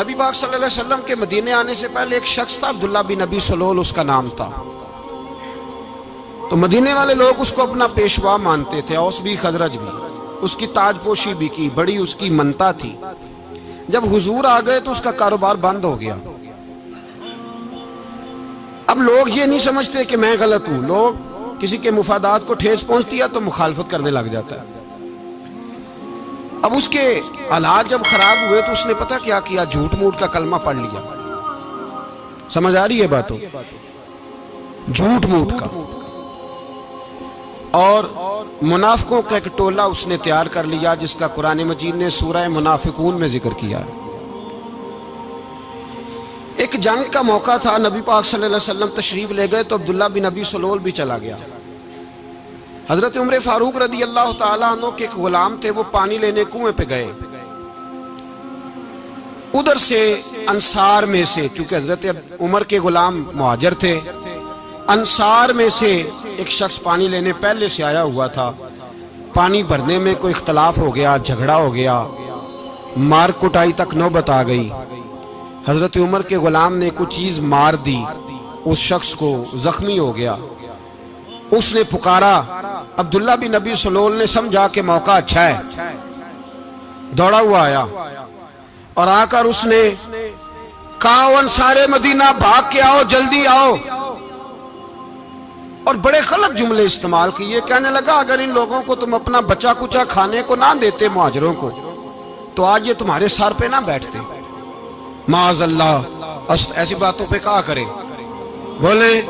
نبی پاک صلی اللہ علیہ وسلم کے مدینے آنے سے پہلے ایک شخص تھا، عبداللہ بن ابی سلول اس کا نام تھا۔ تو مدینے والے لوگ اس کو اپنا پیشوا مانتے تھے، اوس بھی خزرج بھی، اس کی تاج پوشی بھی کی، بڑی اس کی منتا تھی۔ جب حضور آ گئے تو اس کا کاروبار بند ہو گیا۔ اب لوگ یہ نہیں سمجھتے کہ میں غلط ہوں، لوگ کسی کے مفادات کو ٹھیس پہنچتی ہے تو مخالفت کرنے لگ جاتا ہے۔ اب اس کے حالات جب خراب ہوئے تو اس نے پتہ کیا کیا، جھوٹ موٹ کا کلمہ پڑھ لیا۔ سمجھ آ رہی ہے باتوں؟ جھوٹ موٹ کا، اور منافقوں کا ایک ٹولہ اس نے تیار کر لیا جس کا قرآن مجید نے سورہ منافقون میں ذکر کیا۔ ایک جنگ کا موقع تھا، نبی پاک صلی اللہ علیہ وسلم تشریف لے گئے تو عبداللہ بن ابی سلول بھی چلا گیا۔ حضرت عمر فاروق رضی اللہ تعالیٰ عنہ کے ایک غلام تھے، وہ پانی لینے کنویں پہ گئے۔ ادھر سے انصار میں سے، چونکہ حضرت عمر کے غلام مہاجر تھے، انصار میں سے ایک شخص پانی لینے پہلے سے آیا ہوا تھا۔ پانی بھرنے میں کوئی اختلاف ہو گیا، جھگڑا ہو گیا، مار کٹائی تک نوبت آ گئی۔ حضرت عمر کے غلام نے کچھ چیز مار دی، اس شخص کو زخمی ہو گیا۔ اس نے پکارا، عبداللہ بن ابی سلول نے سمجھا کہ موقع اچھا ہے، دوڑا ہوا آیا اور آ کر اس نے کہا، انصار مدینہ بھاگ کے آؤ، جلدی آؤ، اور بڑے غلط جملے استعمال کیے۔ کہنے لگا اگر ان لوگوں کو تم اپنا بچا کچا کھانے کو نہ دیتے مہاجروں کو تو آج یہ تمہارے سر پہ نہ بیٹھتے۔ معاذ اللہ، ایسی باتوں پہ کہا کرے، بولے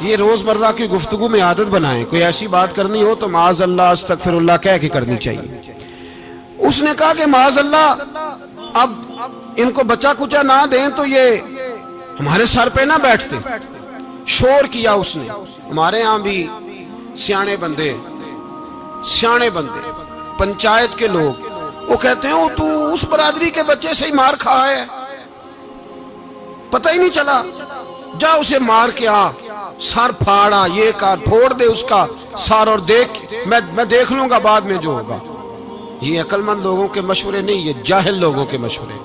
یہ روزمرہ کی گفتگو میں عادت بنائیں، کوئی ایسی بات کرنی ہو تو معاذ اللہ استغفر اللہ کہہ کے کرنی چاہیے۔ اس نے کہا کہ معاذ اللہ اب ان کو بچا کچا نہ دیں تو یہ ہمارے سر پہ نہ بیٹھتے۔ شور کیا اس نے۔ ہمارے ہاں بھی سیانے بندے پنچایت کے لوگ وہ کہتے ہیں تو اس برادری کے بچے سے ہی مار کھا ہے، پتہ ہی نہیں چلا، جا اسے مار کے آ، سر پھاڑا، یہ کار پھوڑ دے اس کا سر، اور دیکھ میں دیکھ لوں گا بعد میں جو ہوگا۔ یہ عقل مند لوگوں کے مشورے نہیں، یہ جاہل لوگوں کے مشورے۔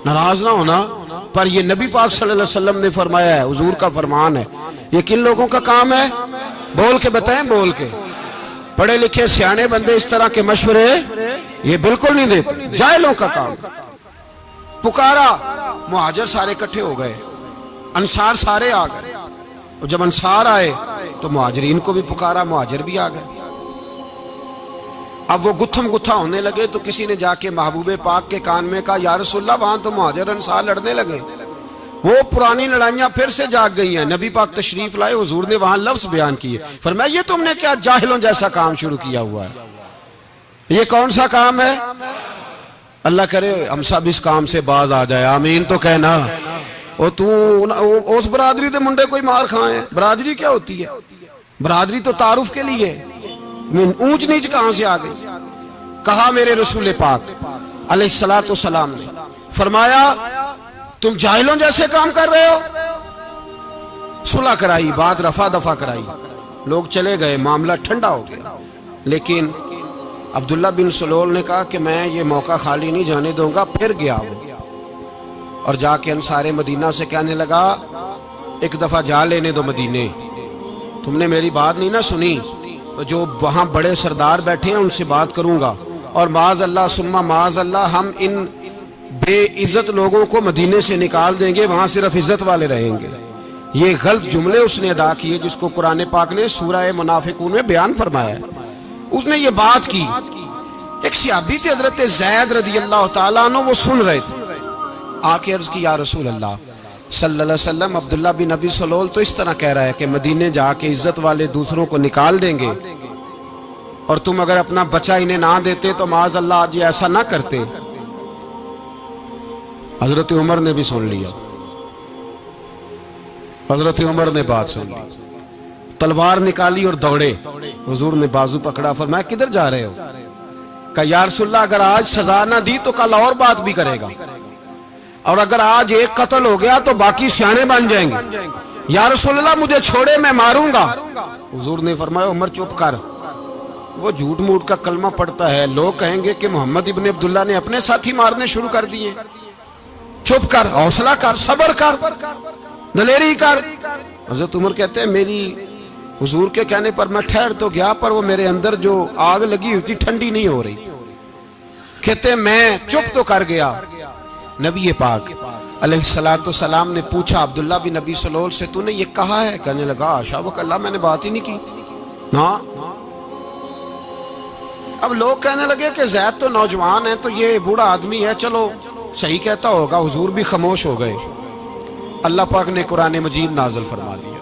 ناراض نہ ہونا، پر یہ نبی پاک صلی اللہ علیہ وسلم نے فرمایا ہے، حضور کا فرمان ہے۔ یہ کن لوگوں کا کام ہے؟ بول کے بتائیں، بول کے۔ پڑھے لکھے سیانے بندے اس طرح کے مشورے یہ بالکل نہیں دیتے، جاہلوں کا کام۔ پکارا، مہاجر سارے اکٹھے ہو گئے، انصار سارے آ گئے، اور جب انصار آئے تو مہاجرین کو بھی پکارا، مہاجر بھی آ گئے۔ اب وہ گتھم گتھا ہونے لگے تو کسی نے جا کے محبوب پاک کے کان میں کہا، یا رسول اللہ وہاں تو مہاجر انصار لڑنے لگے، وہ پرانی لڑائیاں پھر سے جاگ گئی ہیں۔ نبی پاک تشریف لائے، حضور نے وہاں لفظ بیان کیے، فرمایا یہ تم نے کیا جاہلوں جیسا کام شروع کیا ہوا ہے؟ یہ کون سا کام ہے؟ اللہ کرے ہم سب اس کام سے باز آ جائے، آمین تو کہنا۔ اور تو اس برادری دے منڈے کوئی مار کھائیں، برادری کیا ہوتی ہے؟ برادری تو تعارف کے لیے، اونچ نیچ کہاں سے آ گئی؟ کہا میرے رسول پاک علیہ السلام نے، فرمایا تم جاہلوں جیسے کام کر رہے ہو۔ صلح کرائی، بات رفع دفع کرائی، لوگ چلے گئے، معاملہ ٹھنڈا ہو گیا۔ لیکن عبداللہ بن سلول نے کہا کہ میں یہ موقع خالی نہیں جانے دوں گا، پھر گیا وہ، اور جا کے انصار مدینہ سے کہنے لگا ایک دفعہ جا لینے دو مدینے، تم نے میری بات نہیں نہ سنی تو جو وہاں بڑے سردار بیٹھے ہیں ان سے بات کروں گا، اور معاذ اللہ ثم معاذ اللہ ہم ان بے عزت لوگوں کو مدینے سے نکال دیں گے، وہاں صرف عزت والے رہیں گے۔ یہ غلط جملے اس نے ادا کیے جس کو قرآن پاک نے سورہ منافقون میں بیان فرمایا ہے۔ اس نے یہ بات کی، ایک صحابی تھے حضرت زید رضی اللہ تعالیٰ عنہ، وہ سن رہے تھے، آ کے عرض کی یا رسول اللہ صلی اللہ علیہ وسلم، عبداللہ بن ابی سلول تو اس طرح کہہ رہا ہے کہ مدینے جا کے عزت والے دوسروں کو نکال دیں گے، اور تم اگر اپنا بچہ انہیں نہ دیتے تو معاذ اللہ آج یہ ایسا نہ کرتے۔ حضرت عمر نے بھی سن لیا، حضرت عمر نے بات سن لی، تلوار نکالی اور دوڑے۔ حضور نے بازو پکڑا، فرمایا کدھر جا رہے ہو؟ کہا یا رسول اللہ اگر آج سزا نہ دی تو کل اور بات بھی کرے گا، اور اگر آج ایک قتل ہو گیا تو باقی سیانے بن جائیں گے۔ یا رسول اللہ مجھے چھوڑے، میں ماروں گا۔ حضور نے فرمایا عمر چپ کر، وہ جھوٹ موٹ کا کلمہ پڑھتا ہے، لوگ کہیں گے کہ محمد ابن عبداللہ نے اپنے ساتھی مارنے شروع کر دیے۔ چپ کر، حوصلہ کر، صبر کر، دلیری کر۔ حضرت عمر کہتے ہیں میری حضور کے کہنے پر میں ٹھہر تو گیا، پر وہ میرے اندر جو آگ لگی ہوئی تھی ٹھنڈی نہیں ہو رہی۔ کہتے ہیں میں چپ تو کر گیا۔ نبی پاک علیہ السلام نے پوچھا عبداللہ بن نبی سلول سے تو نے یہ کہا ہے؟ کہنے لگا حاشا و کلا، میں نے بات ہی نہیں کی۔ ہاں، اب لوگ کہنے لگے کہ زید تو نوجوان ہے تو یہ بوڑھا آدمی ہے، چلو صحیح کہتا ہوگا۔ حضور بھی خاموش ہو گئے۔ اللہ پاک نے قرآن مجید نازل فرما دیا،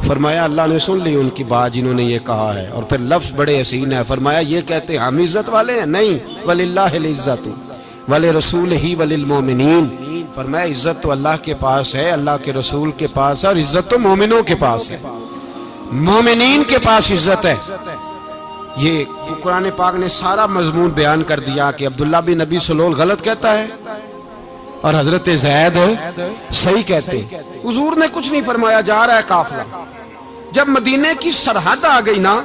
فرمایا اللہ نے سن لی ان کی بات جنہوں نے یہ کہا ہے، اور پھر لفظ بڑے حسین ہے، فرمایا یہ کہتے ہیں ہم عزت والے ہیں؟ نہیں، وَلِلَّهِ الْعِزَّةُ وَلِرَسُولِهِ وَلِلْمُؤْمِنِينَ، فرمایا عزت تو اللہ کے پاس ہے، اللہ کے رسول کے پاس ہے، اور عزت تو مومنوں کے پاس ہے، مومنین کے پاس عزت ہے۔ یہ قرآن پاک نے سارا مضمون بیان کر دیا کہ عبداللہ بن نبی سلول غلط کہتا ہے اور حضرت زید صحیح کہتے۔ حضور نے کچھ نہیں فرمایا، جا رہا ہے قافلہ۔ جب مدینے کی سرحد آ گئی نا،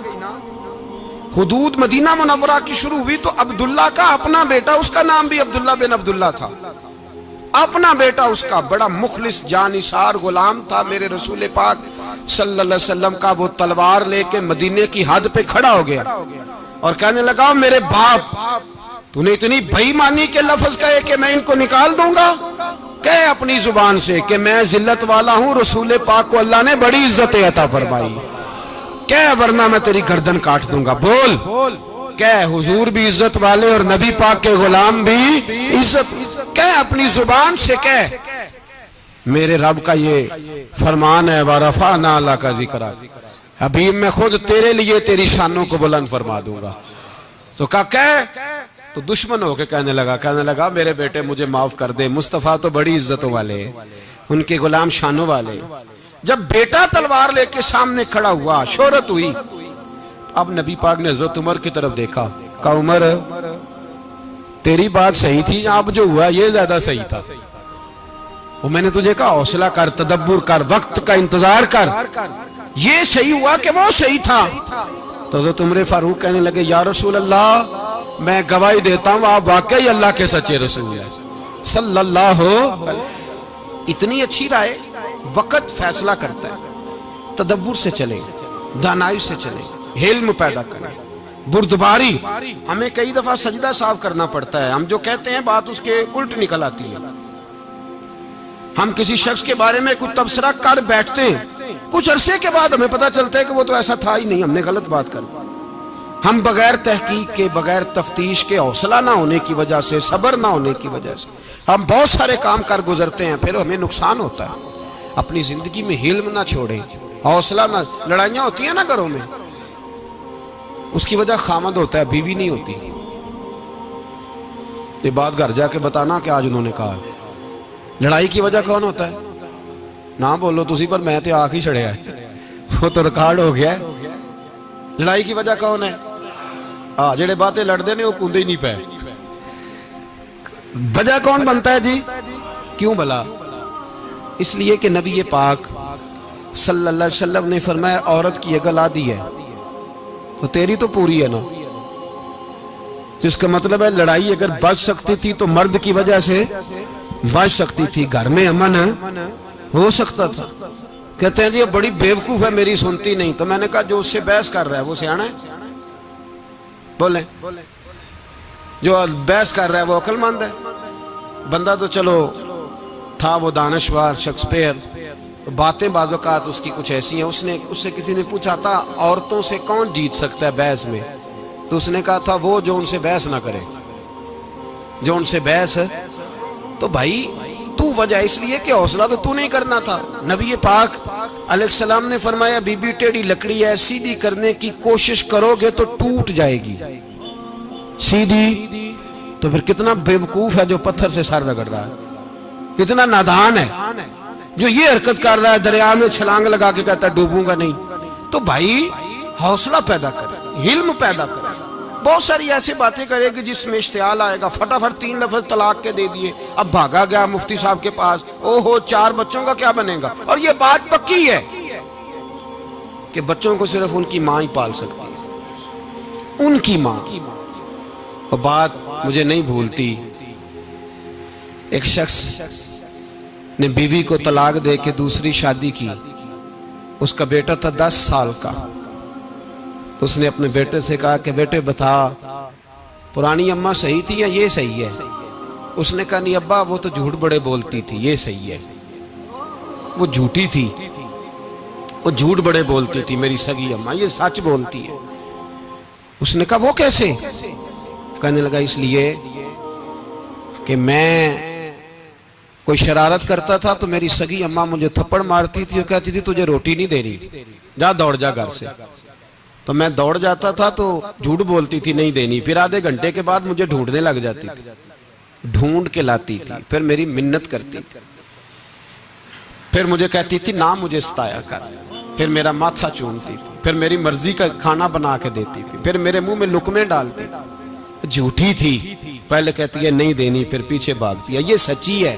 حدود مدینہ منورہ کی شروع ہوئی، تو عبداللہ کا اپنا بیٹا، اس کا نام بھی عبداللہ بن عبداللہ تھا، اپنا بیٹا اس کا بڑا مخلص جانثار غلام تھا میرے رسول پاک صلی اللہ علیہ وسلم کا، وہ تلوار لے کے مدینے کی حد پہ کھڑا ہو گیا اور کہنے لگا میرے باپ تو نے اتنی بے ایمانی کے لفظ کہے کہ میں ان کو نکال دوں گا؟ کہے اپنی زبان سے کہ میں ذلت والا ہوں، رسول پاک کو اللہ نے بڑی عزت عطا فرمائی، کہے ورنہ میں تیری گردن کاٹ دوں گا۔ بول، کہے حضور بھی عزت والے اور نبی پاک کے غلام بھی عزت، کہے اپنی زبان سے، کہے میرے رب کا یہ فرمان ہے وَرَفَعْنَا لَكَ ذِكْرَكَ، حبیب میں خود تیرے لیے تیری شانوں کو بلند فرما دوں گا۔ تو کہا تو دشمن ہو کے کہنے لگا میرے بیٹے مجھے معاف کر دے، مصطفیٰ تو بڑی عزتوں والے، ان کے غلام شانوں والے۔ جب بیٹا تلوار لے کے سامنے کھڑا ہوا، شہرت ہوئی، اب نبی پاک نے حضرت عمر کی طرف دیکھا، کہا عمر تیری بات صحیح تھی، اب جو ہوا یہ زیادہ صحیح تھا، وہ میں نے تجھے کہا حوصلہ کر، تدبر کر، وقت کا انتظار کر، یہ صحیح ہوا کہ وہ صحیح تھا؟ تو حضرت عمر فاروق کہنے لگے یا رسول اللہ میں گواہی دیتا ہوں آپ واقعی اللہ کے سچے رسول ہیں صلی اللہ علیہ۔ اتنی اچھی رائے، وقت فیصلہ کرتا ہے، تدبر سے چلیں، دانائی سے چلیں، علم پیدا کریں، بردباری۔ ہمیں کئی دفعہ سجدہ صاف کرنا پڑتا ہے، ہم جو کہتے ہیں بات اس کے الٹ نکل آتی ہے۔ ہم کسی شخص کے بارے میں کچھ تبصرہ کر بیٹھتے ہیں، کچھ عرصے کے بعد ہمیں پتہ چلتا ہے کہ وہ تو ایسا تھا ہی نہیں، ہم نے غلط بات کر دی۔ ہم بغیر تحقیق کے، بغیر تفتیش کے، حوصلہ نہ ہونے کی وجہ سے، صبر نہ ہونے کی وجہ سے ہم بہت سارے کام کر گزرتے ہیں، پھر ہمیں نقصان ہوتا ہے۔ اپنی زندگی میں حلم نہ چھوڑیں، حوصلہ نہ، لڑائیاں ہوتی ہیں نا گھروں میں، اس کی وجہ خامد ہوتا ہے، بیوی نہیں ہوتی۔ یہ بات گھر جا کے بتانا کہ آج انہوں نے کہا لڑائی کی وجہ کون ہوتا ہے؟ نہ بولو تسی، پر میں تے آنکھ ہی چھڑے ہے، وہ تو ریکارڈ ہو گیا ہے۔ لڑائی کی وجہ کون ہے؟ جڑے باتیں لڑتے ہیں وہ کندے ہی نہیں پے۔ وجہ کون بنتا ہے جی؟ کیوں بلا؟ اس لیے کہ نبی پاک صلی اللہ علیہ وسلم نے فرمایا عورت کی عقل آدھی ہے تو تیری تو پوری ہے نا، جس کا مطلب ہے لڑائی اگر بچ سکتی تھی تو مرد کی وجہ سے بچ سکتی تھی، گھر میں امن ہو سکتا تھا۔ کہتے ہیں جی بڑی بیوقوف ہے میری سنتی نہیں، تو میں نے کہا جو اس سے بحث کر رہا ہے وہ سیانا ہے؟ بولیں، جو بحث کر رہا ہے وہ عقل مند ہے؟ بندہ تو چلو تھا وہ دانشور شیکسپیئر، باتیں بعض اوقات اس کی کچھ ایسی ہیں۔ اس سے کسی نے پوچھا تھا عورتوں سے کون جیت سکتا ہے بحث میں، تو اس نے کہا تھا وہ جو ان سے بحث نہ کرے، جو ان سے بحث۔ تو بھائی تو وجہ اس لیے کہ حوصلہ تو نہیں کرنا تھا۔ نبی پاک علیہ السلام نے فرمایا بی بی ٹیڑھی لکڑی ہے، سیدھی کرنے کی کوشش کرو گے تو ٹوٹ جائے گی، سیدھی تو پھر کتنا بیوقوف ہے جو پتھر سے سر رگڑ رہا ہے، کتنا نادان ہے جو یہ حرکت کر رہا ہے، دریا میں چھلانگ لگا کے کہتا ہے ڈوبوں گا نہیں۔ تو بھائی حوصلہ پیدا کرے، علم پیدا کرے، بہت ساری ایسی باتیں کرے گی جس میں اشتعال آئے گا، فٹافٹ 3 لفظ طلاق کے دے دیے، اب بھاگا گیا مفتی صاحب کے پاس، او ہو 4 بچوں کا کیا بنے گا؟ اور یہ بات پکی ہے کہ بچوں کو صرف ان کی ماں ہی پال سکتی ہے، ان کی ماں۔ اور بات مجھے نہیں بھولتی ایک شخص نے بیوی کو طلاق دے کے دوسری شادی کی. اس کا بیٹا تھا 10 سال کا. تو اس نے اپنے بیٹے سے کہا کہ بیٹے بتا پرانی اماں صحیح تھی یا یہ صحیح ہے؟ اس نے کہا نہیں ابا وہ تو جھوٹ بڑے بولتی تھی، یہ صحیح ہے. وہ جھوٹی تھی، وہ جھوٹ بڑے بولتی تھی میری سگی اماں، یہ سچ بولتی ہے. اس نے کہا وہ کیسے؟ کہنے لگا اس لیے کہ میں کوئی شرارت کرتا تھا تو میری سگی اماں مجھے تھپڑ مارتی تھی اور کہتی تھی تجھے روٹی نہیں دینی، جا دوڑ جا گھر سے. تو میں دوڑ جاتا تھا تو جھوٹ بولتی تھی نہیں دینی، پھر آدھے گھنٹے کے بعد مجھے ڈھونڈنے لگ جاتی تھی، ڈھونڈ کے لاتی تھی، پھر میری منت کرتی تھی، پھر مجھے کہتی تھی نہ مجھے ستایا کر، پھر میرا ماتھا چومتی تھی، پھر میری مرضی کا کھانا بنا کے دیتی تھی، پھر میرے منہ میں لقمے ڈالتی تھی. جھوٹی تھی، پہلے کہتی ہے نہیں دینی پھر پیچھے بھاگتی ہے. یہ سچی ہے،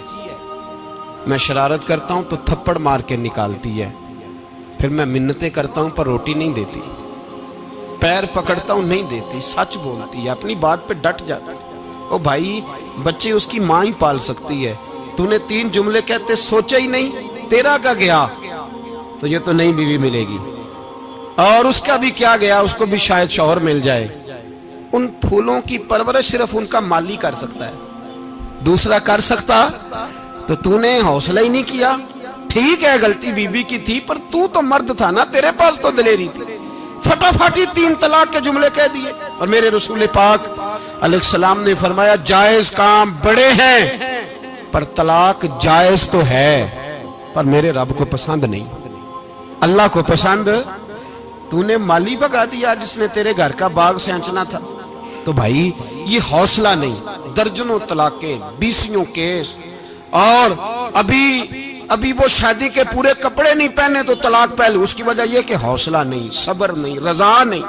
میں شرارت کرتا ہوں تو تھپڑ مار کے نکالتی ہے، پھر میں منتیں کرتا ہوں پر روٹی نہیں دیتی، پیر پکڑتا ہوں نہیں دیتی. سچ بولتی ہے، اپنی بات پہ ڈٹ جاتی. او بھائی بچے اس کی ماں ہی پال سکتی ہے، تو نے 3 جملے کہتے سوچا ہی نہیں، تیرا کا گیا تو یہ تو نئی بیوی ملے گی، اور اس کا بھی کیا گیا، اس کو بھی شاید شوہر مل جائے. ان پھولوں کی پرورش صرف ان کا مالی کر سکتا ہے، دوسرا کر سکتا؟ تو نے حوصلہ ہی نہیں کیا. ٹھیک ہے غلطی بی بی کی تھی پر تو مرد تھا نا، تیرے پاس تو دلیری تھی. فٹافٹی 3 طلاق کے جملے کہہ دیے. اور میرے رسول پاک علیہ السلام نے فرمایا جائز کام بڑے ہیں پر طلاق جائز تو ہے پر میرے رب کو پسند نہیں، اللہ کو پسند. تو نے مالی بگا دیا جس نے تیرے گھر کا باغ سینچنا تھا. تو بھائی یہ حوصلہ نہیں، درجنوں طلاقیں، 20 کیس، اور ابھی وہ شادی کے پورے کپڑے نہیں پہنے تو طلاق پہلے. اس کی وجہ یہ کہ حوصلہ نہیں، صبر نہیں، رضا نہیں،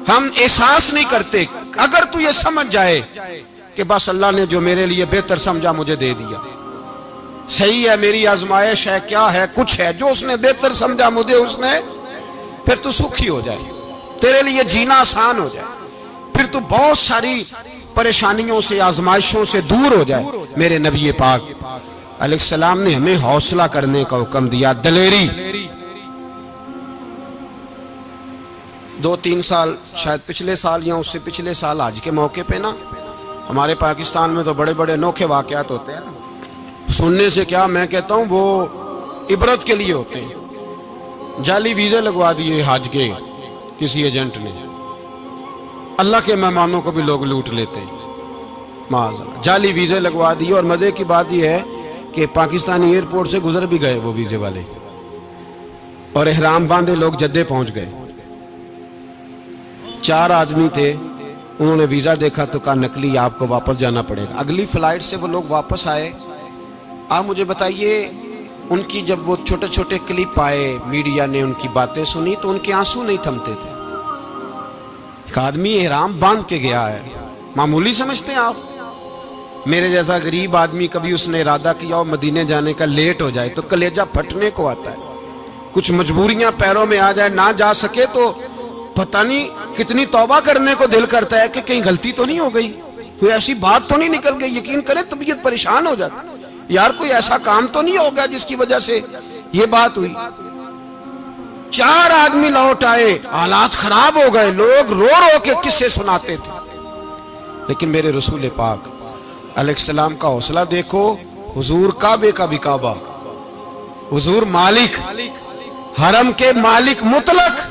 ہم احساس نہیں کرتے. اگر تو یہ سمجھ جائے کہ بس اللہ نے جو میرے لیے بہتر سمجھا مجھے دے دیا، صحیح ہے میری آزمائش ہے، کیا ہے کچھ ہے جو اس نے بہتر سمجھا مجھے اس نے، پھر تو سکھی ہو جائے، تیرے لیے جینا آسان ہو جائے، پھر تو بہت ساری پریشانیوں سے آزمائشوں سے دور ہو جائے. میرے نبی پاک علیہ السلام نے ہمیں حوصلہ کرنے کا حکم دیا، دلیری. 2-3 سال شاید پچھلے سال یا اس سے پچھلے سال حج کے موقع پہ نا ہمارے پاکستان میں تو بڑے بڑے انوکھے واقعات ہوتے ہیں. سننے سے کیا میں کہتا ہوں وہ عبرت کے لیے ہوتے ہیں. جعلی ویزے لگوا دیے حج کے کسی ایجنٹ نے، اللہ کے مہمانوں کو بھی لوگ لوٹ لیتے ہیں معاذ اللہ. جعلی ویزے لگوا دیے، اور مزے کی بات یہ ہے کہ پاکستانی ایئرپورٹ سے گزر بھی گئے وہ ویزے والے، اور احرام باندھے لوگ جدے پہنچ گئے. 4 آدمی تھے، انہوں نے ویزا دیکھا تو کہا نقلی آپ کو واپس جانا پڑے گا. اگلی فلائٹ سے وہ لوگ واپس آئے. آپ مجھے بتائیے ان کی جب وہ چھوٹے چھوٹے کلپ آئے، میڈیا نے ان کی باتیں سنی تو ان کے آنسو نہیں تھمتے تھے. ایک آدمی احرام باندھ کے گیا ہے، معمولی سمجھتے ہیں آپ؟ میرے جیسا غریب آدمی کبھی اس نے ارادہ کیا اور مدینے جانے کا لیٹ ہو جائے تو کلیجہ پھٹنے کو آتا ہے. کچھ مجبوریاں پیروں میں آ جائے، نہ جا سکے تو پتہ نہیں کتنی توبہ کرنے کو دل کرتا ہے کہ کہیں غلطی تو نہیں ہو گئی، کوئی ایسی بات تو نہیں نکل گئی. یقین کریں طبیعت پریشان ہو جاتی، یار کوئی ایسا کام تو نہیں ہوگا جس کی وجہ سے یہ بات ہوئی. 4 آدمی لوٹ آئے، حالات خراب ہو گئے، لوگ رو رو کے قصے سناتے تھے. لیکن میرے رسول پاک علیہ السلام کا حوصلہ دیکھو. حضور کعبے کا بھی کعبہ، حضور مالک، حرم کے مالک مطلق،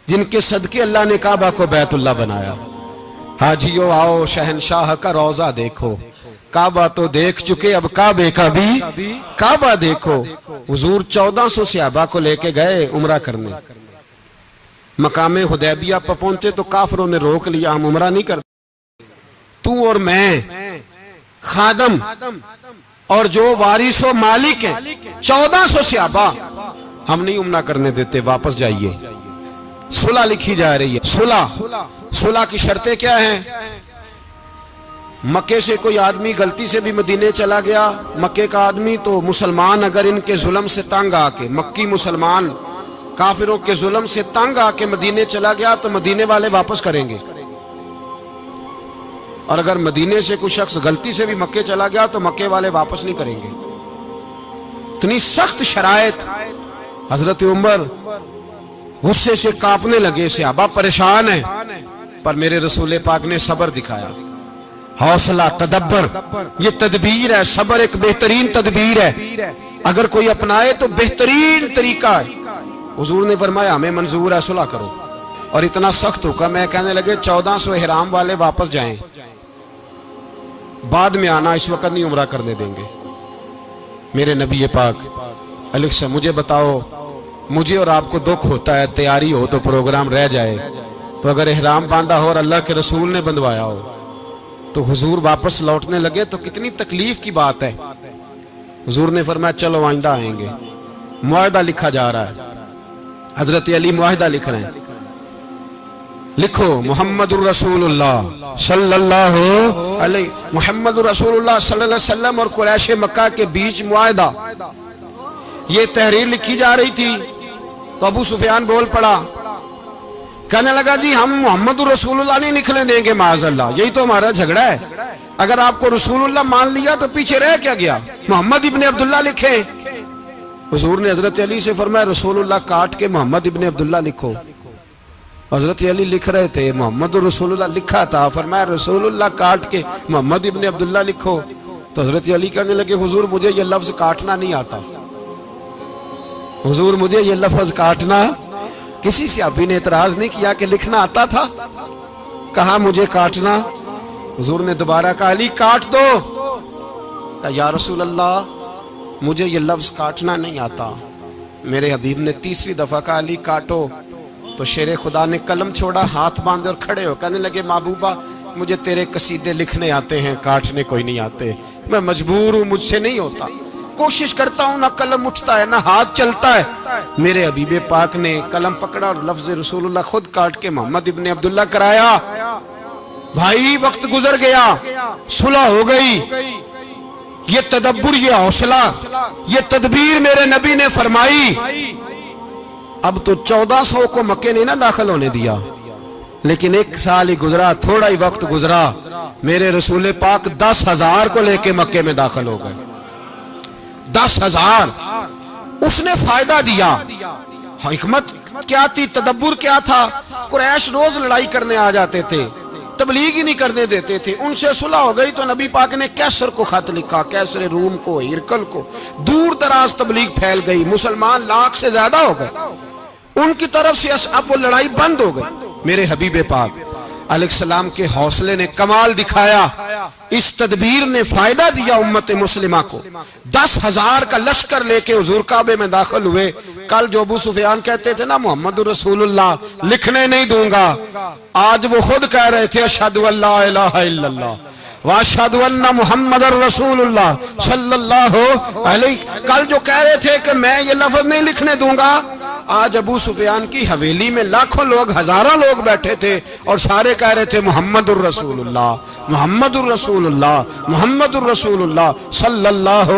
جن کے صدقے اللہ نے کعبہ کو بیت اللہ بنایا. حاجیو آؤ شہنشاہ کا روضہ دیکھو، کعبہ تو دیکھ چکے اب کعبے کا بھی کعبہ دیکھو. حضور 1400 صحابہ کو لے کے گئے عمرہ کرنے. مقام حدیبیہ پر پہنچے تو کافروں نے روک لیا، ہم عمرہ نہیں کرتے. تو اور میں خادم اور جو وارث و مالک ہیں 1400 صحابہ، ہم نہیں عمرہ کرنے دیتے، واپس جائیے. صلح لکھی جا رہی ہے. صلح کی شرطیں کیا ہیں؟ مکے سے کوئی آدمی غلطی سے بھی مدینے چلا گیا، مکے کا آدمی، تو مسلمان اگر ان کے ظلم سے تنگ آ کے، مکی مسلمان کافروں کے ظلم سے تنگ آ کے مدینے چلا گیا تو مدینے والے واپس کریں گے. اور اگر مدینے سے کوئی شخص غلطی سے بھی مکے چلا گیا تو مکے والے واپس نہیں کریں گے. اتنی سخت شرائط. حضرت عمر غصے سے کانپنے لگے, صحابہ پریشان ہیں, پر میرے رسول پاک نے صبر دکھایا, حوصلہ, تدبر. یہ تدبیر ہے, صبر ایک بہترین تدبیر ہے, اگر کوئی اپنائے تو بہترین طریقہ ہے. حضور نے فرمایا ہمیں منظور ہے, صلح کرو. اور اتنا سخت حکم ہے, کہنے لگے 1400 احرام والے واپس جائیں, بعد میں آنا, اس وقت نہیں عمرہ کرنے دیں گے. میرے نبی پاک علیہ السلام, مجھے بتاؤ, مجھے اور آپ کو دکھ ہوتا ہے تیاری ہو تو پروگرام رہ جائے, تو اگر احرام باندھا ہو اور اللہ کے رسول نے بندھوایا ہو تو حضور واپس لوٹنے لگے تو کتنی تکلیف کی بات ہے. حضور نے فرمایا چلو آئندہ آئیں گے. معاہدہ لکھا جا رہا ہے, حضرت علی معاہدہ لکھ رہے ہیں. لکھو محمد الرسول اللہ صلی اللہ علیہ محمد الرسول اللہ صلی اللہ علیہ وسلم اور قریش مکہ کے بیچ معاہدہ. یہ تحریر لکھی جا رہی تھی تو ابو سفیان بول پڑا, کہنے لگا جی ہم محمد الرسول اللہ نہیں نکلنے دیں گے معاذ اللہ, یہی تو ہمارا جھگڑا ہے. اگر آپ کو رسول اللہ مان لیا تو پیچھے رہ کیا گیا, محمد ابن عبداللہ لکھیں. حضور نے حضرت علی سے فرمایا رسول اللہ کاٹ کے محمد ابن عبداللہ لکھو. حضرت علی لکھ رہے تھے, محمد رسول اللہ لکھا تھا, فرمایا رسول اللہ کاٹ کے محمد ابن عبداللہ لکھو. تو حضرت علی کہنے لگے حضور مجھے یہ لفظ کاٹنا نہیں آتا, حضور مجھے یہ لفظ کاٹنا. کسی صحابی نے اعتراض نہیں کیا کہ لکھنا آتا تھا, کہا مجھے کاٹنا. حضور نے دوبارہ کہا علی کاٹ دو. کہا یا رسول اللہ مجھے یہ لفظ کاٹنا نہیں آتا. میرے حبیب نے تیسری دفعہ کہا علی کاٹو. تو شیر خدا نے قلم چھوڑا, ہاتھ باندھے اور کھڑے ہو کہنے لگے محبوبہ مجھے تیرے قصیدے لکھنے آتے ہیں, کاٹنے کوئی نہیں آتے, میں مجبور ہوں, مجھ سے نہیں ہوتا. کوشش کرتا ہوں, نہ قلم اٹھتا ہے نہ ہاتھ چلتا ہے. میرے حبیب پاک نے قلم پکڑا اور لفظ رسول اللہ خود کاٹ کے محمد ابن عبداللہ کرایا. بھائی وقت گزر گیا, صلح ہو گئی. یہ تدبر, یہ حوصلہ, یہ تدبیر میرے نبی نے فرمائی. اب تو 1400 کو مکے نے نہ داخل ہونے دیا, لیکن 1 سال ہی گزرا, تھوڑا ہی وقت گزرا, میرے رسول پاک 10,000 کو لے کے مکے میں داخل ہو گئے. 10,000. اس نے فائدہ دیا. حکمت کیا تھی, تدبر کیا تھا. قریش روز لڑائی کرنے آ جاتے تھے, تبلیغ ہی نہیں کرنے دیتے تھے. ان سے صلح ہو گئی تو نبی پاک نے کیسر کو خط لکھا, کیسر روم کو, ہرکل کو. دور دراز تبلیغ پھیل گئی, مسلمان 100,000 سے زیادہ ہو گئے. ان کی طرف سے اب وہ لڑائی بند ہو گئی. میرے حبیب پاک علیہ السلام کے حوصلے نے کمال دکھایا, اس تدبیر نے فائدہ دیا امت مسلمہ کو. 10,000 کا لشکر لے کے حضور کعبے میں داخل ہوئے. کل جو ابو سفیان کہتے تھے نا محمد رسول اللہ لکھنے نہیں دوں گا, آج وہ خود کہہ رہے تھے اشہد ان لا الہ الا اللہ واشہد ان محمد رسول اللہ صلی اللہ علیہ. کل جو کہہ رہے تھے کہ میں یہ لفظ نہیں لکھنے دوں گا, آج ابو سفیان کی حویلی میں لاکھوں لوگ, ہزاروں لوگ بیٹھے تھے اور سارے کہہ رہے تھے محمد الرسول اللہ محمد الرسول اللہ محمد الرسول اللہ صلی اللہ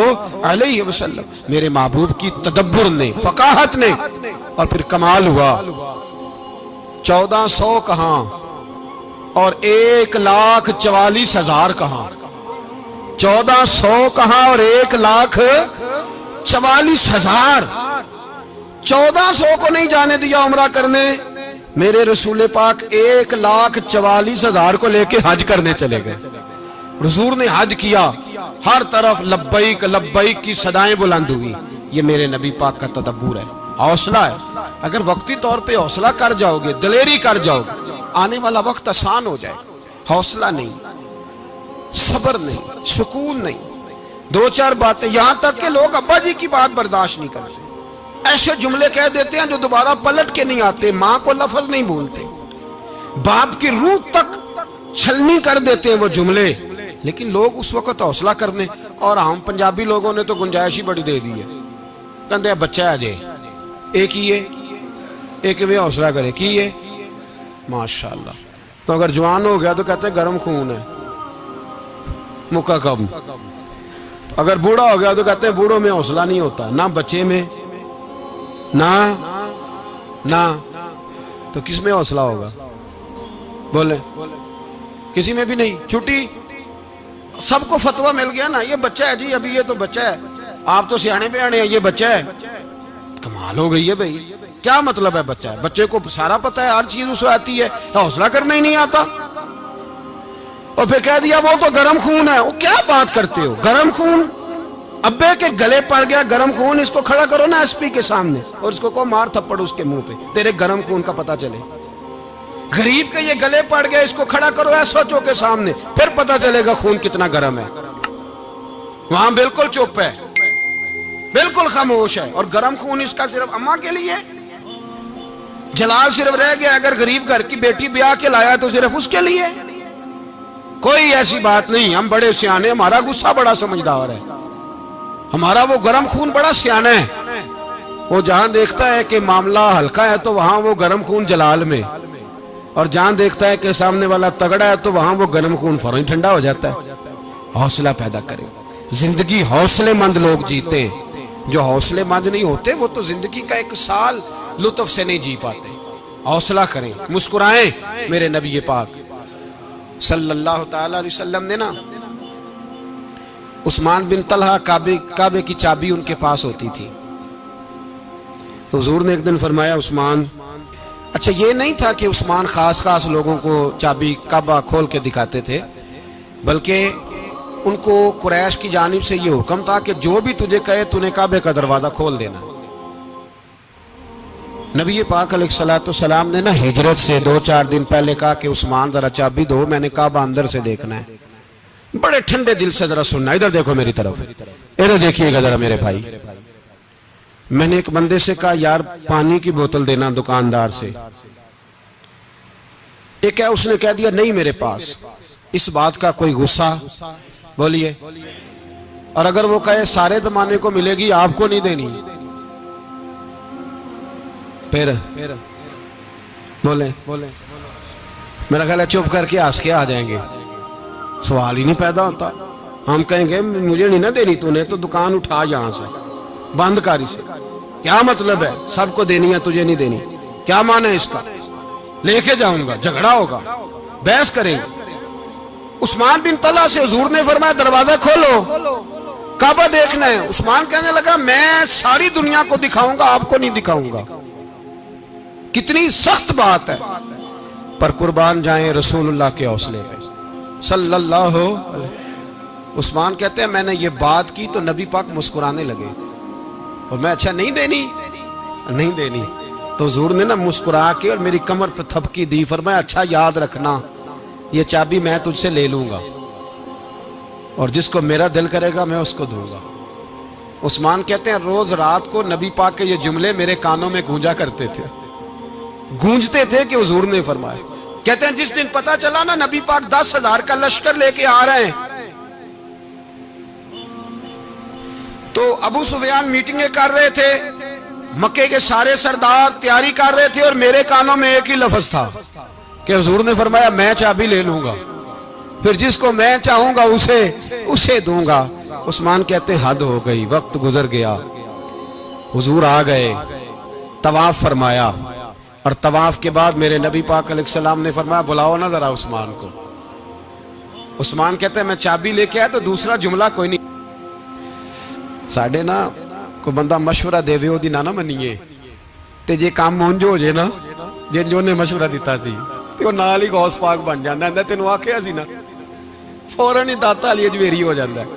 علیہ وسلم. میرے محبوب کی تدبر نے, فقاہت نے, اور پھر کمال ہوا. 1400 کہاں اور 1,44,000 کہاں. 1400 کہاں اور 1,44,000. 1400 کو نہیں جانے دیا عمرہ کرنے. میرے رسول پاک 1,44,000 کو لے کے حج کرنے چلے گئے. حضور نے حج کیا, ہر طرف لبیک لبیک کی صدائیں بلند ہوئی. یہ میرے نبی پاک کا تدبر ہے, حوصلہ ہے. اگر وقتی طور پہ حوصلہ کر جاؤ گے, دلیری کر جاؤ گے, آنے والا وقت آسان ہو جائے. حوصلہ نہیں, صبر نہیں, سکون نہیں, 2-4 باتیں, یہاں تک کہ لوگ ابا جی کی بات برداشت نہیں کرتے, ایسے جملے کہہ دیتے ہیں جو دوبارہ پلٹ کے نہیں آتے. ماں کو لفظ نہیں بولتے, باپ کی روح تک چھلنی کر دیتے ہیں وہ جملے. لیکن لوگ اس وقت حوصلہ کرنے, اور ہم پنجابی لوگوں نے تو گنجائش ہی بڑی دے دی ہے. کہتے ہیں بچہ ہے جے, ایک ہی ہے, ایک بھی حوصلہ کرے کی ہے ماشاءاللہ. تو اگر جوان ہو گیا تو کہتے ہیں گرم خون ہے, مکہ کم. اگر بوڑھا ہو گیا تو کہتے ہیں بوڑھوں میں حوصلہ نہیں ہوتا, نہ بچے میں نہ. تو کس میں حوصلہ ہوگا, بولیں کسی میں بھی نہیں. چھٹی سب کو فتویٰ مل گیا نا, یہ بچہ ہے جی, ابھی یہ تو بچہ ہے, آپ تو سیانے بیانے ہیں, یہ بچہ ہے. کمال ہو گئی ہے بھائی, کیا مطلب ہے بچہ ہے؟ بچے کو سارا پتہ ہے, ہر چیز اسے آتی ہے, حوصلہ کرنا ہی نہیں آتا. اور پھر کہہ دیا وہ تو گرم خون ہے. وہ کیا بات کرتے ہو, گرم خون؟ ابے کے گلے پڑ گیا گرم خون, اس کو کھڑا کرو نا ایس پی کے سامنے اور اس کو مار تھپڑ اس کے منہ پہ, تیرے گرم خون کا پتہ چلے. غریب کے یہ گلے پڑ گیا, اس کو کھڑا کرو ایس ایچ او کے سامنے, پھر پتہ چلے گا خون کتنا گرم ہے. وہاں بالکل چپ ہے, بالکل خاموش ہے. اور گرم خون اس کا صرف اماں کے لیے, جلال صرف رہ گیا اگر غریب گھر کی بیٹی بیاہ کے لایا تو صرف اس کے لیے. کوئی ایسی بات نہیں, ہم بڑے سیانے, ہمارا غصہ بڑا سمجھدار ہے, ہمارا وہ گرم خون بڑا سیانا ہے. وہ جہاں دیکھتا ہے کہ معاملہ ہلکا ہے تو وہاں وہ گرم خون جلال میں, اور جہاں دیکھتا ہے کہ سامنے والا تگڑا ہے تو وہاں وہ گرم خون فوراً ٹھنڈا ہو جاتا ہے. حوصلہ پیدا کریں. زندگی حوصلے مند لوگ جیتے ہیں, جو حوصلے مند نہیں ہوتے وہ تو زندگی کا ایک سال لطف سے نہیں جی پاتے. حوصلہ کریں, مسکرائیں. میرے نبی پاک صلی اللہ تعالی علیہ وسلم نے نا, عثمان بن طلحہ کعبے کی چابی ان کے پاس ہوتی تھی, تو حضور نے ایک دن فرمایا عثمان, اچھا یہ نہیں تھا کہ عثمان خاص لوگوں کو چابی کعبہ کھول کے دکھاتے تھے, بلکہ ان کو قریش کی جانب سے یہ حکم تھا کہ جو بھی تجھے کہے تو نے کعبے کا دروازہ کھول دینا. نبی پاک علیہ الصلوۃ والسلام نے نا ہجرت سے 2-4 دن پہلے کہا کہ عثمان ذرا چابی دو, میں نے کعبہ اندر سے دیکھنا ہے. بڑے ٹھنڈے دل سے ذرا سننا, ادھر دیکھو میری طرف, ادھر دیکھیے گا ذرا میرے بھائی. میں نے ایک بندے سے کہا یار پانی کی بوتل دینا دکاندار سے, ایک ہے اس نے کہہ دیا نہیں میرے پاس. اس بات کا کوئی غصہ بولیے, اور اگر وہ کہے سارے زمانے کو ملے گی آپ کو نہیں دینی, پھر بولیں میرا خیال ہے چپ کر کے ہنس کے آ جائیں گے, سوال ہی نہیں پیدا ہوتا. ہم کہیں گے مجھے نہیں نہ دینی, تو نے تو دکان اٹھا یہاں سے, بند کاری سے. کیا مطلب ہے سب کو دینی ہے تجھے نہیں دینی, کیا معنی ہے اس کا؟ لے کے جاؤں گا, جھگڑا ہوگا, بحث کریں گے. عثمان بن طلحہ سے حضور نے فرمایا دروازہ کھولو, کعبہ دیکھنا ہے. عثمان کہنے لگا میں ساری دنیا کو دکھاؤں گا, آپ کو نہیں دکھاؤں گا. کتنی سخت بات ہے, پر قربان جائیں رسول اللہ کے حوصلے پہ صلی اللہ علیہ. عثمان کہتے ہیں میں نے یہ بات کی تو نبی پاک مسکرانے لگے, اور میں اچھا نہیں دینی, تو حضور نے نا مسکرا کے اور میری کمر پہ تھپکی دی, فرمایا اچھا یاد رکھنا یہ چابی میں تجھ سے لے لوں گا, اور جس کو میرا دل کرے گا میں اس کو دوں گا. عثمان کہتے ہیں روز رات کو نبی پاک کے یہ جملے میرے کانوں میں گونجتے تھے کہ حضور نے فرمایا. کہتے ہیں جس دن پتا چلا نا نبی پاک 10,000 کا لشکر لے کے آ رہے ہیں, تو ابو سفیان میٹنگیں کر رہے تھے, مکے کے سارے سردار تیاری کر رہے تھے, اور میرے کانوں میں ایک ہی لفظ تھا کہ حضور نے فرمایا میں چابی لے لوں گا, پھر جس کو میں چاہوں گا اسے دوں گا. عثمان کہتے ہیں حد ہو گئی, وقت گزر گیا, حضور آ گئے, طواف فرمایا, اور طواف کے بعد میرے نبی پاک علیہ السلام نے فرمایا بلاؤ نا ذرا عثمان کو. عثمان کہتے ہیں میں چابی لے کے آیا تو دوسرا جملہ کوئی نہیں. ساڑھے نا کوئی بندہ مشورہ دے وے دی نہ منیے, تے جے کام مونجو ہو جے نا, جن جو نے مشورہ دیتا سی تے وہ نال ہی غوث پاک بن جاندا ہے. تینوں آکھیا سی نا, فوراً ہی داتا علی اجویری ہو جاندا ہے.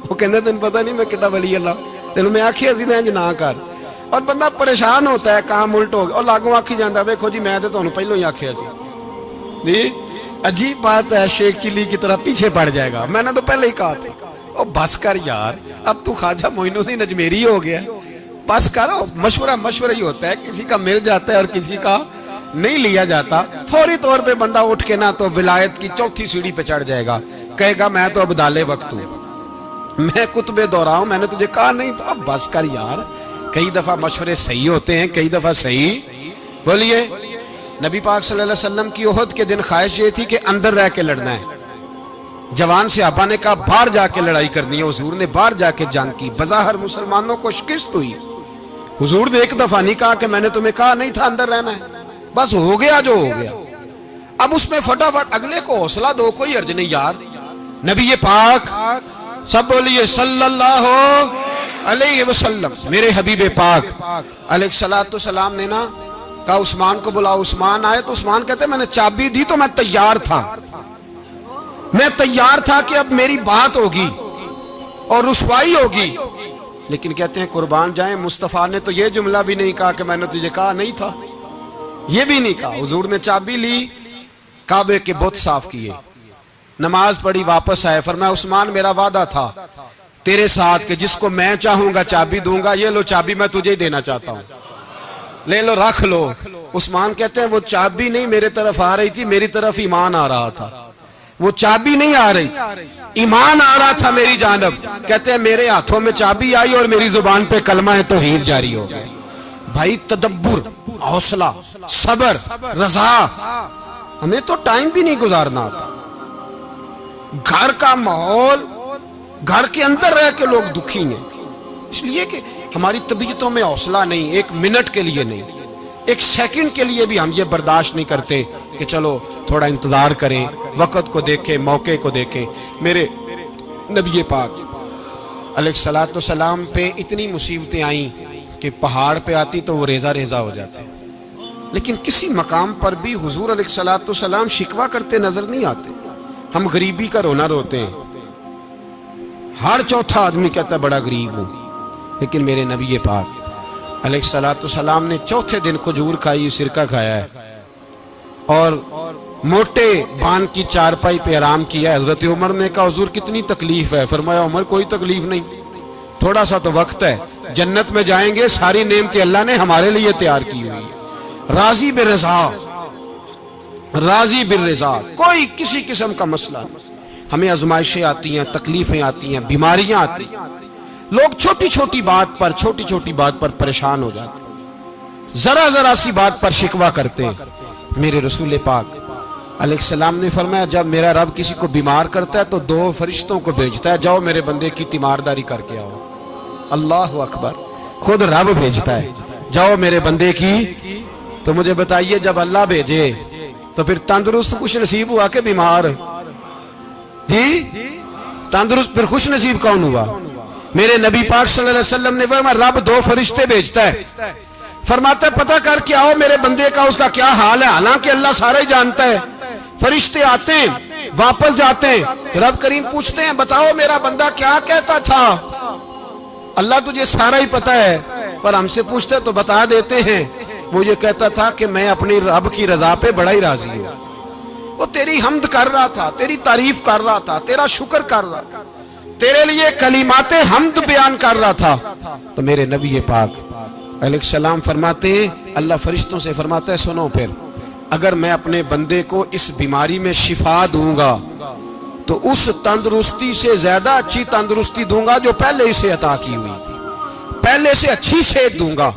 وہ کہندا تینوں پتہ نہیں میں کڈا ولی اللہ, تینوں میں آکھیا سی میں نہ کر, اور بندہ پریشان ہوتا ہے, کام الٹ ہو گیا, اور لاگوں آکھی جاندا ویکھو جی میں تے تانوں پہلوں ہی آکھیا سی. جی عجیب بات ہے, شیخ چلی کی طرح پیچھے پڑ جائے گا, میں نے تو پہلے ہی کہا تھا. او بس کر یار, اب تو خواجہ معین الدین اجمیری ہو گیا, بس کر. مشورہ ہی ہوتا ہے, کسی کا مل جاتا ہے اور کسی کا نہیں لیا جاتا. فوری طور پہ بندہ اٹھ کے نا تو ولایت کی 4تھی سیڑھی پہ چڑھ جائے گا, کہے گا میں تو ابدال وقت ہوں, میں قطب دورہ ہوں, میں نے تجھے کہا نہیں تھا. اب بس کر یار, کئی دفعہ مشورے صحیح ہوتے ہیں, کئی دفعہ صحیح. بولیے. نبی پاک صلی اللہ علیہ وسلم کی احد کے دن خواہش یہ تھی کہ اندر رہ کے لڑنا ہے. جوان صحابہ نے کہا باہر جا کے لڑائی کرنی ہے, حضور نے باہر جا کے جنگ کی. بظاہر مسلمانوں کو شکست ہوئی, حضور نے ایک دفعہ نہیں کہا کہ میں نے تمہیں کہا نہیں تھا اندر رہنا ہے, بس ہو گیا جو ہو گیا. اب اس میں فٹافٹ اگلے کو حوصلہ دو، کوئی عرض نہیں یار، نبی پاک سب بولیے صلی اللہ علیہ وسلم، میرے حبیب پاک علیہ الصلوۃ والسلام نے نا کہا عثمان کو بلاؤ. عثمان آئے تو عثمان کہتے ہیں میں نے چابی دی تو میں تیار تھا، میں تیار تھا کہ اب میری بات ہوگی اور رسوائی ہوگی. لیکن کہتے ہیں قربان جائیں مصطفیٰ نے تو یہ جملہ بھی نہیں کہا کہ میں نے تجھے کہا نہیں تھا، یہ بھی نہیں کہا. حضور نے چابی لی، کعبے کے بت صاف کیے، نماز پڑھی، واپس آئے. فرمایا عثمان میرا وعدہ تھا تیرے ساتھ کہ جس کو میں چاہوں گا چابی دوں گا، یہ لو چابی میں تجھے ہی دینا چاہتا ہوں، لے لو رکھ لو. عثمان کہتے ہیں وہ چابی نہیں میرے طرف آ رہی تھی، میری طرف ایمان آ رہا تھا. وہ چابی نہیں آ رہی، ایمان آ رہا تھا میری جانب. کہتے ہیں میرے ہاتھوں میں چابی آئی اور میری زبان پہ کلمہ توحید جاری ہو گیا. بھائی تدبر، حوصلہ، صبر، رضا، ہمیں تو ٹائم بھی نہیں گزارنا آتا. گھر کا ماحول، گھر کے اندر رہ کے لوگ دکھی ہیں، اس لیے کہ ہماری طبیعتوں میں حوصلہ نہیں، ایک منٹ کے لیے نہیں، ایک سیکنڈ کے لیے بھی ہم یہ برداشت نہیں کرتے کہ چلو تھوڑا انتظار کریں، وقت کو دیکھیں، موقع کو دیکھیں. میرے نبی پاک علیہ الصلوۃ والسلام پہ اتنی مصیبتیں آئیں کہ پہاڑ پہ آتی تو وہ ریزہ ریزہ ہو جاتے، لیکن کسی مقام پر بھی حضور علیہ الصلوۃ والسلام شکوہ کرتے نظر نہیں آتے. ہم غریبی کا رونا روتے ہیں، ہر چوتھا آدمی کہتا ہے بڑا غریب ہوں، لیکن میرے نبی پاک علیہ الصلوۃ والسلام نے چوتھے دن کھجور کھائی، سرکہ کھایا ہے اور موٹے بان کی چارپائی پہ آرام کیا ہے. حضرت عمر نے کہا حضور کتنی تکلیف ہے؟ فرمایا عمر کوئی تکلیف نہیں، تھوڑا سا تو وقت ہے، جنت میں جائیں گے، ساری نعمتیں اللہ نے ہمارے لیے تیار کی ہوئی ہے. راضی بالرضا، راضی بالرضا، کوئی کسی قسم کا مسئلہ نہیں. ہمیں آزمائشیں آتی ہیں، تکلیفیں آتی ہیں، بیماریاں آتی ہیں، لوگ چھوٹی چھوٹی بات پر پریشان ہو جاتے ہیں، ذرا سی بات پر شکوہ کرتے ہیں. میرے رسول پاک علیہ السلام نے فرمایا جب میرا رب کسی کو بیمار کرتا ہے تو 2 فرشتوں کو بھیجتا ہے، جاؤ میرے بندے کی تیمارداری کر کے آؤ. اللہ اکبر، خود رب بھیجتا ہے، جاؤ میرے بندے کی. تو مجھے بتائیے جب اللہ بھیجے تو پھر تندرست خوش نصیب ہوا کہ بیمار؟ جی تندرست پھر خوش نصیب کون ہوا؟ میرے نبی پاک صلی اللہ علیہ وسلم نے فرمایا رب 2 فرشتے بھیجتا ہے، فرماتا ہے پتہ کر کے آؤ میرے بندے کا اس کا کیا حال ہے، حالانکہ اللہ سارا ہی جانتا ہے. فرشتے آتے ہیں، واپس جاتے ہیں، رب کریم پوچھتے ہیں بتاؤ میرا بندہ کیا کہتا تھا؟ اللہ تجھے سارا ہی پتہ ہے، پر ہم سے پوچھتے تو بتا دیتے ہیں. وہ یہ کہتا تھا کہ میں اپنی رب کی رضا پہ بڑا ہی راضی ہوں. وہ تیری حمد کر رہا تھا، تیری تعریف کر رہا تھا، تیرا شکر کر رہا تھا، تیرے لیے کلمات حمد بیان کر رہا تھا. تو میرے نبی پاک علیہ السلام فرماتے ہیں، اللہ فرشتوں سے فرماتا ہے سنو پھر اگر میں اپنے بندے کو اس بیماری میں شفا دوں گا تو اس تندرستی سے زیادہ اچھی تندرستی دوں گا جو پہلے اسے عطا کی ہوئی تھی، پہلے سے اچھی صحت دوں گا.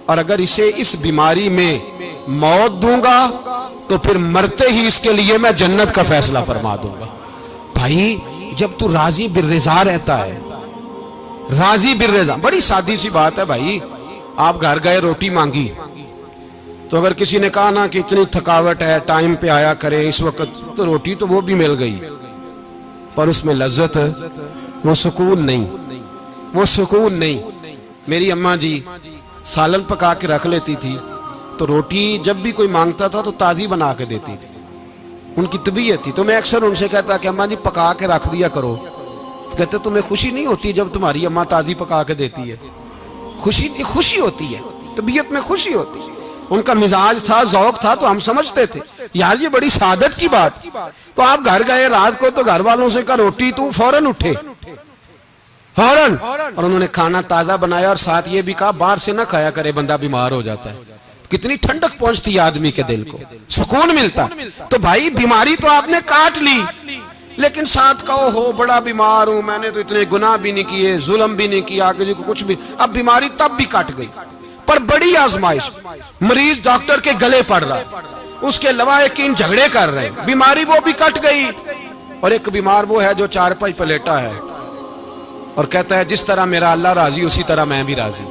اور اگر اسے اس بیماری میں موت دوں گا تو پھر مرتے ہی اس کے لیے میں جنت کا فیصلہ فرما دوں گا. بھائی جب تو راضی بالرضا رہتا ہے، راضی بالرضا، بڑی سادی سی بات ہے بھائی. آپ گھر گئے روٹی مانگی تو اگر کسی نے کہا نا کہ اتنی تھکاوٹ ہے ٹائم پہ آیا کرے اس وقت، تو روٹی تو وہ بھی مل گئی پر اس میں لذت، وہ سکون نہیں، وہ سکون نہیں. میری اماں جی سالن پکا کے رکھ لیتی تھی تو روٹی جب بھی کوئی مانگتا تھا تو تازی بنا کے دیتی تھی، ان کی طبیعت تھی. تو میں اکثر ان سے کہتا کہ اماں جی پکا کے رکھ دیا کرو. کہتے تمہیں خوشی نہیں ہوتی جب تمہاری اماں تازی پکا کے دیتی ہے؟ خوشی ہوتی ہے، طبیعت میں خوشی ہوتی ہے. ان کا مزاج تھا، ذوق تھا، تو ہم سمجھتے تھے یار یہ بڑی سعادت کی بات. تو آپ گھر گئے رات کو تو گھر والوں سے کہا روٹی، تو فوراً اٹھے، فوراً، اور انہوں نے کھانا تازہ بنایا اور ساتھ یہ بھی کہا باہر سے نہ کھایا کرے بندہ بیمار ہو جاتا ہے. کتنی ٹھنڈک پہنچتی ہے آدمی کے دل کو، سکون ملتا. تو بھائی بیماری تو آپ نے کاٹ لی لیکن ساتھ کہو ہو بڑا بیمار ہوں، میں نے تو اتنے گناہ بھی نہیں کیے، ظلم بھی نہیں کیا، کسی کو کچھ بھی. اب بیماری تب بھی کٹ گئی پر بڑی آزمائش، مریض ڈاکٹر کے گلے پڑ رہا، اس کے لواحقین جھگڑے کر رہے ہیں، بیماری وہ بھی کٹ گئی. اور ایک بیمار وہ ہے جو چارپائی پہ لیٹا ہے اور کہتا ہے جس طرح میرا اللہ راضی اسی طرح میں بھی راضی.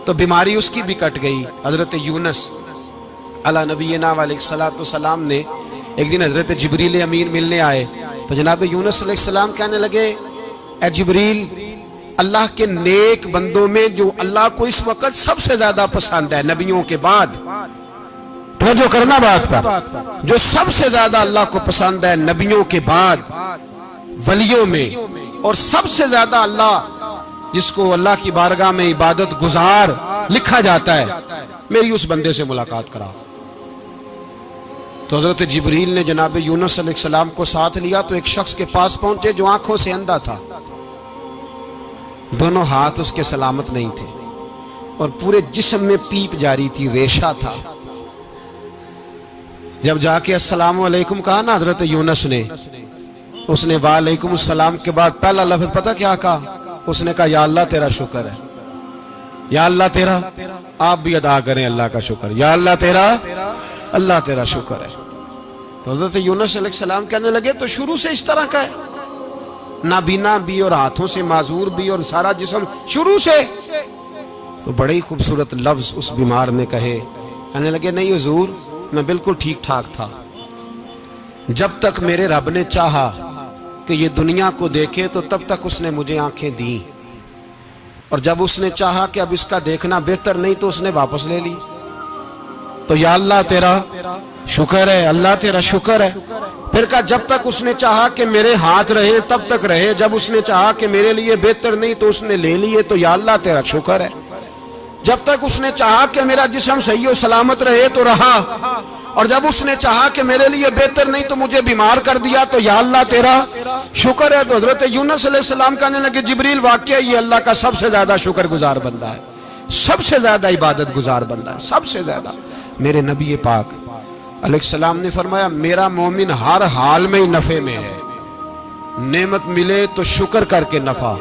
تو بیماری اس کی بھی کٹ گئی. حضرت یونس علی نبینا علیہ الصلوۃ والسلام نے ایک دن حضرت جبریل امین ملنے آئے تو جناب یونس علیہ السلام کہنے لگے اے جبریل، اللہ کے نیک بندوں میں جو اللہ کو اس وقت سب سے زیادہ پسند ہے نبیوں کے بعد، توجہ کرنا بات پر، جو سب سے زیادہ اللہ کو پسند ہے نبیوں کے بعد ولیوں میں، اور سب سے زیادہ اللہ جس کو اللہ کی بارگاہ میں عبادت گزار لکھا جاتا ہے، میری اس بندے سے ملاقات کرا۔ تو حضرت جبریل نے جناب یونس علیہ السلام کو ساتھ لیا تو ایک شخص کے پاس پہنچے جو آنکھوں سے اندھا تھا، دونوں ہاتھ اس کے سلامت نہیں تھے اور پورے جسم میں پیپ جاری تھی، ریشہ تھا۔ جب جا کے السلام علیکم کہا نا حضرت یونس نے، اس نے وعلیکم السلام کے بعد پہلا لفظ پتہ کیا کہا؟ اس نے کہا یا اللہ تیرا شکر ہے، یا اللہ تیرا، آپ بھی ادا کریں اللہ کا شکر، یا اللہ تیرا، اللہ تیرا شکر ہے۔ تو حضرت یونس علیہ السلام کہنے لگے تو شروع سے اس طرح کا ہے، نابینا بھی اور ہاتھوں سے معذور بھی اور سارا جسم شروع سے؟ تو بڑے ہی خوبصورت لفظ اس بیمار نے کہے، کہنے لگے نہیں حضور، میں بالکل ٹھیک ٹھاک تھا، جب تک میرے رب نے چاہا کہ یہ دنیا کو دیکھے تو تب تک اس نے مجھے آنکھیں دیں، اور جب اس نے چاہا کہ اب اس کا دیکھنا بہتر نہیں تو اس نے واپس لے لی۔ تو یا اللہ تیرا شکر ہے، اللہ تیرا شکر ہے۔ پھر کہا جب تک اس نے چاہا کہ میرے ہاتھ رہے تب تک رہے، جب اس نے چاہا کہ میرے لیے بہتر نہیں تو اس نے لے لیے، تو یا اللہ تیرا شکر ہے۔ جب تک اس نے چاہا کہ میرا جسم صحیح و سلامت رہے تو رہا، اور جب اس نے چاہا کہ میرے لیے بہتر نہیں تو مجھے بیمار کر دیا، تو یا اللہ تیرا شکر ہے۔ تو حضرت یونس علیہ السلام کہنے لگے جبریل واقعہ یہ اللہ کا سب سے زیادہ شکر گزار بندہ ہے، سب سے زیادہ عبادت گزار بندہ ہے، سب سے زیادہ۔ میرے نبی پاک علیہ السلام نے فرمایا میرا مومن ہر حال میں ہی نفع میں ہے، نعمت ملے تو شکر کر کے نفع،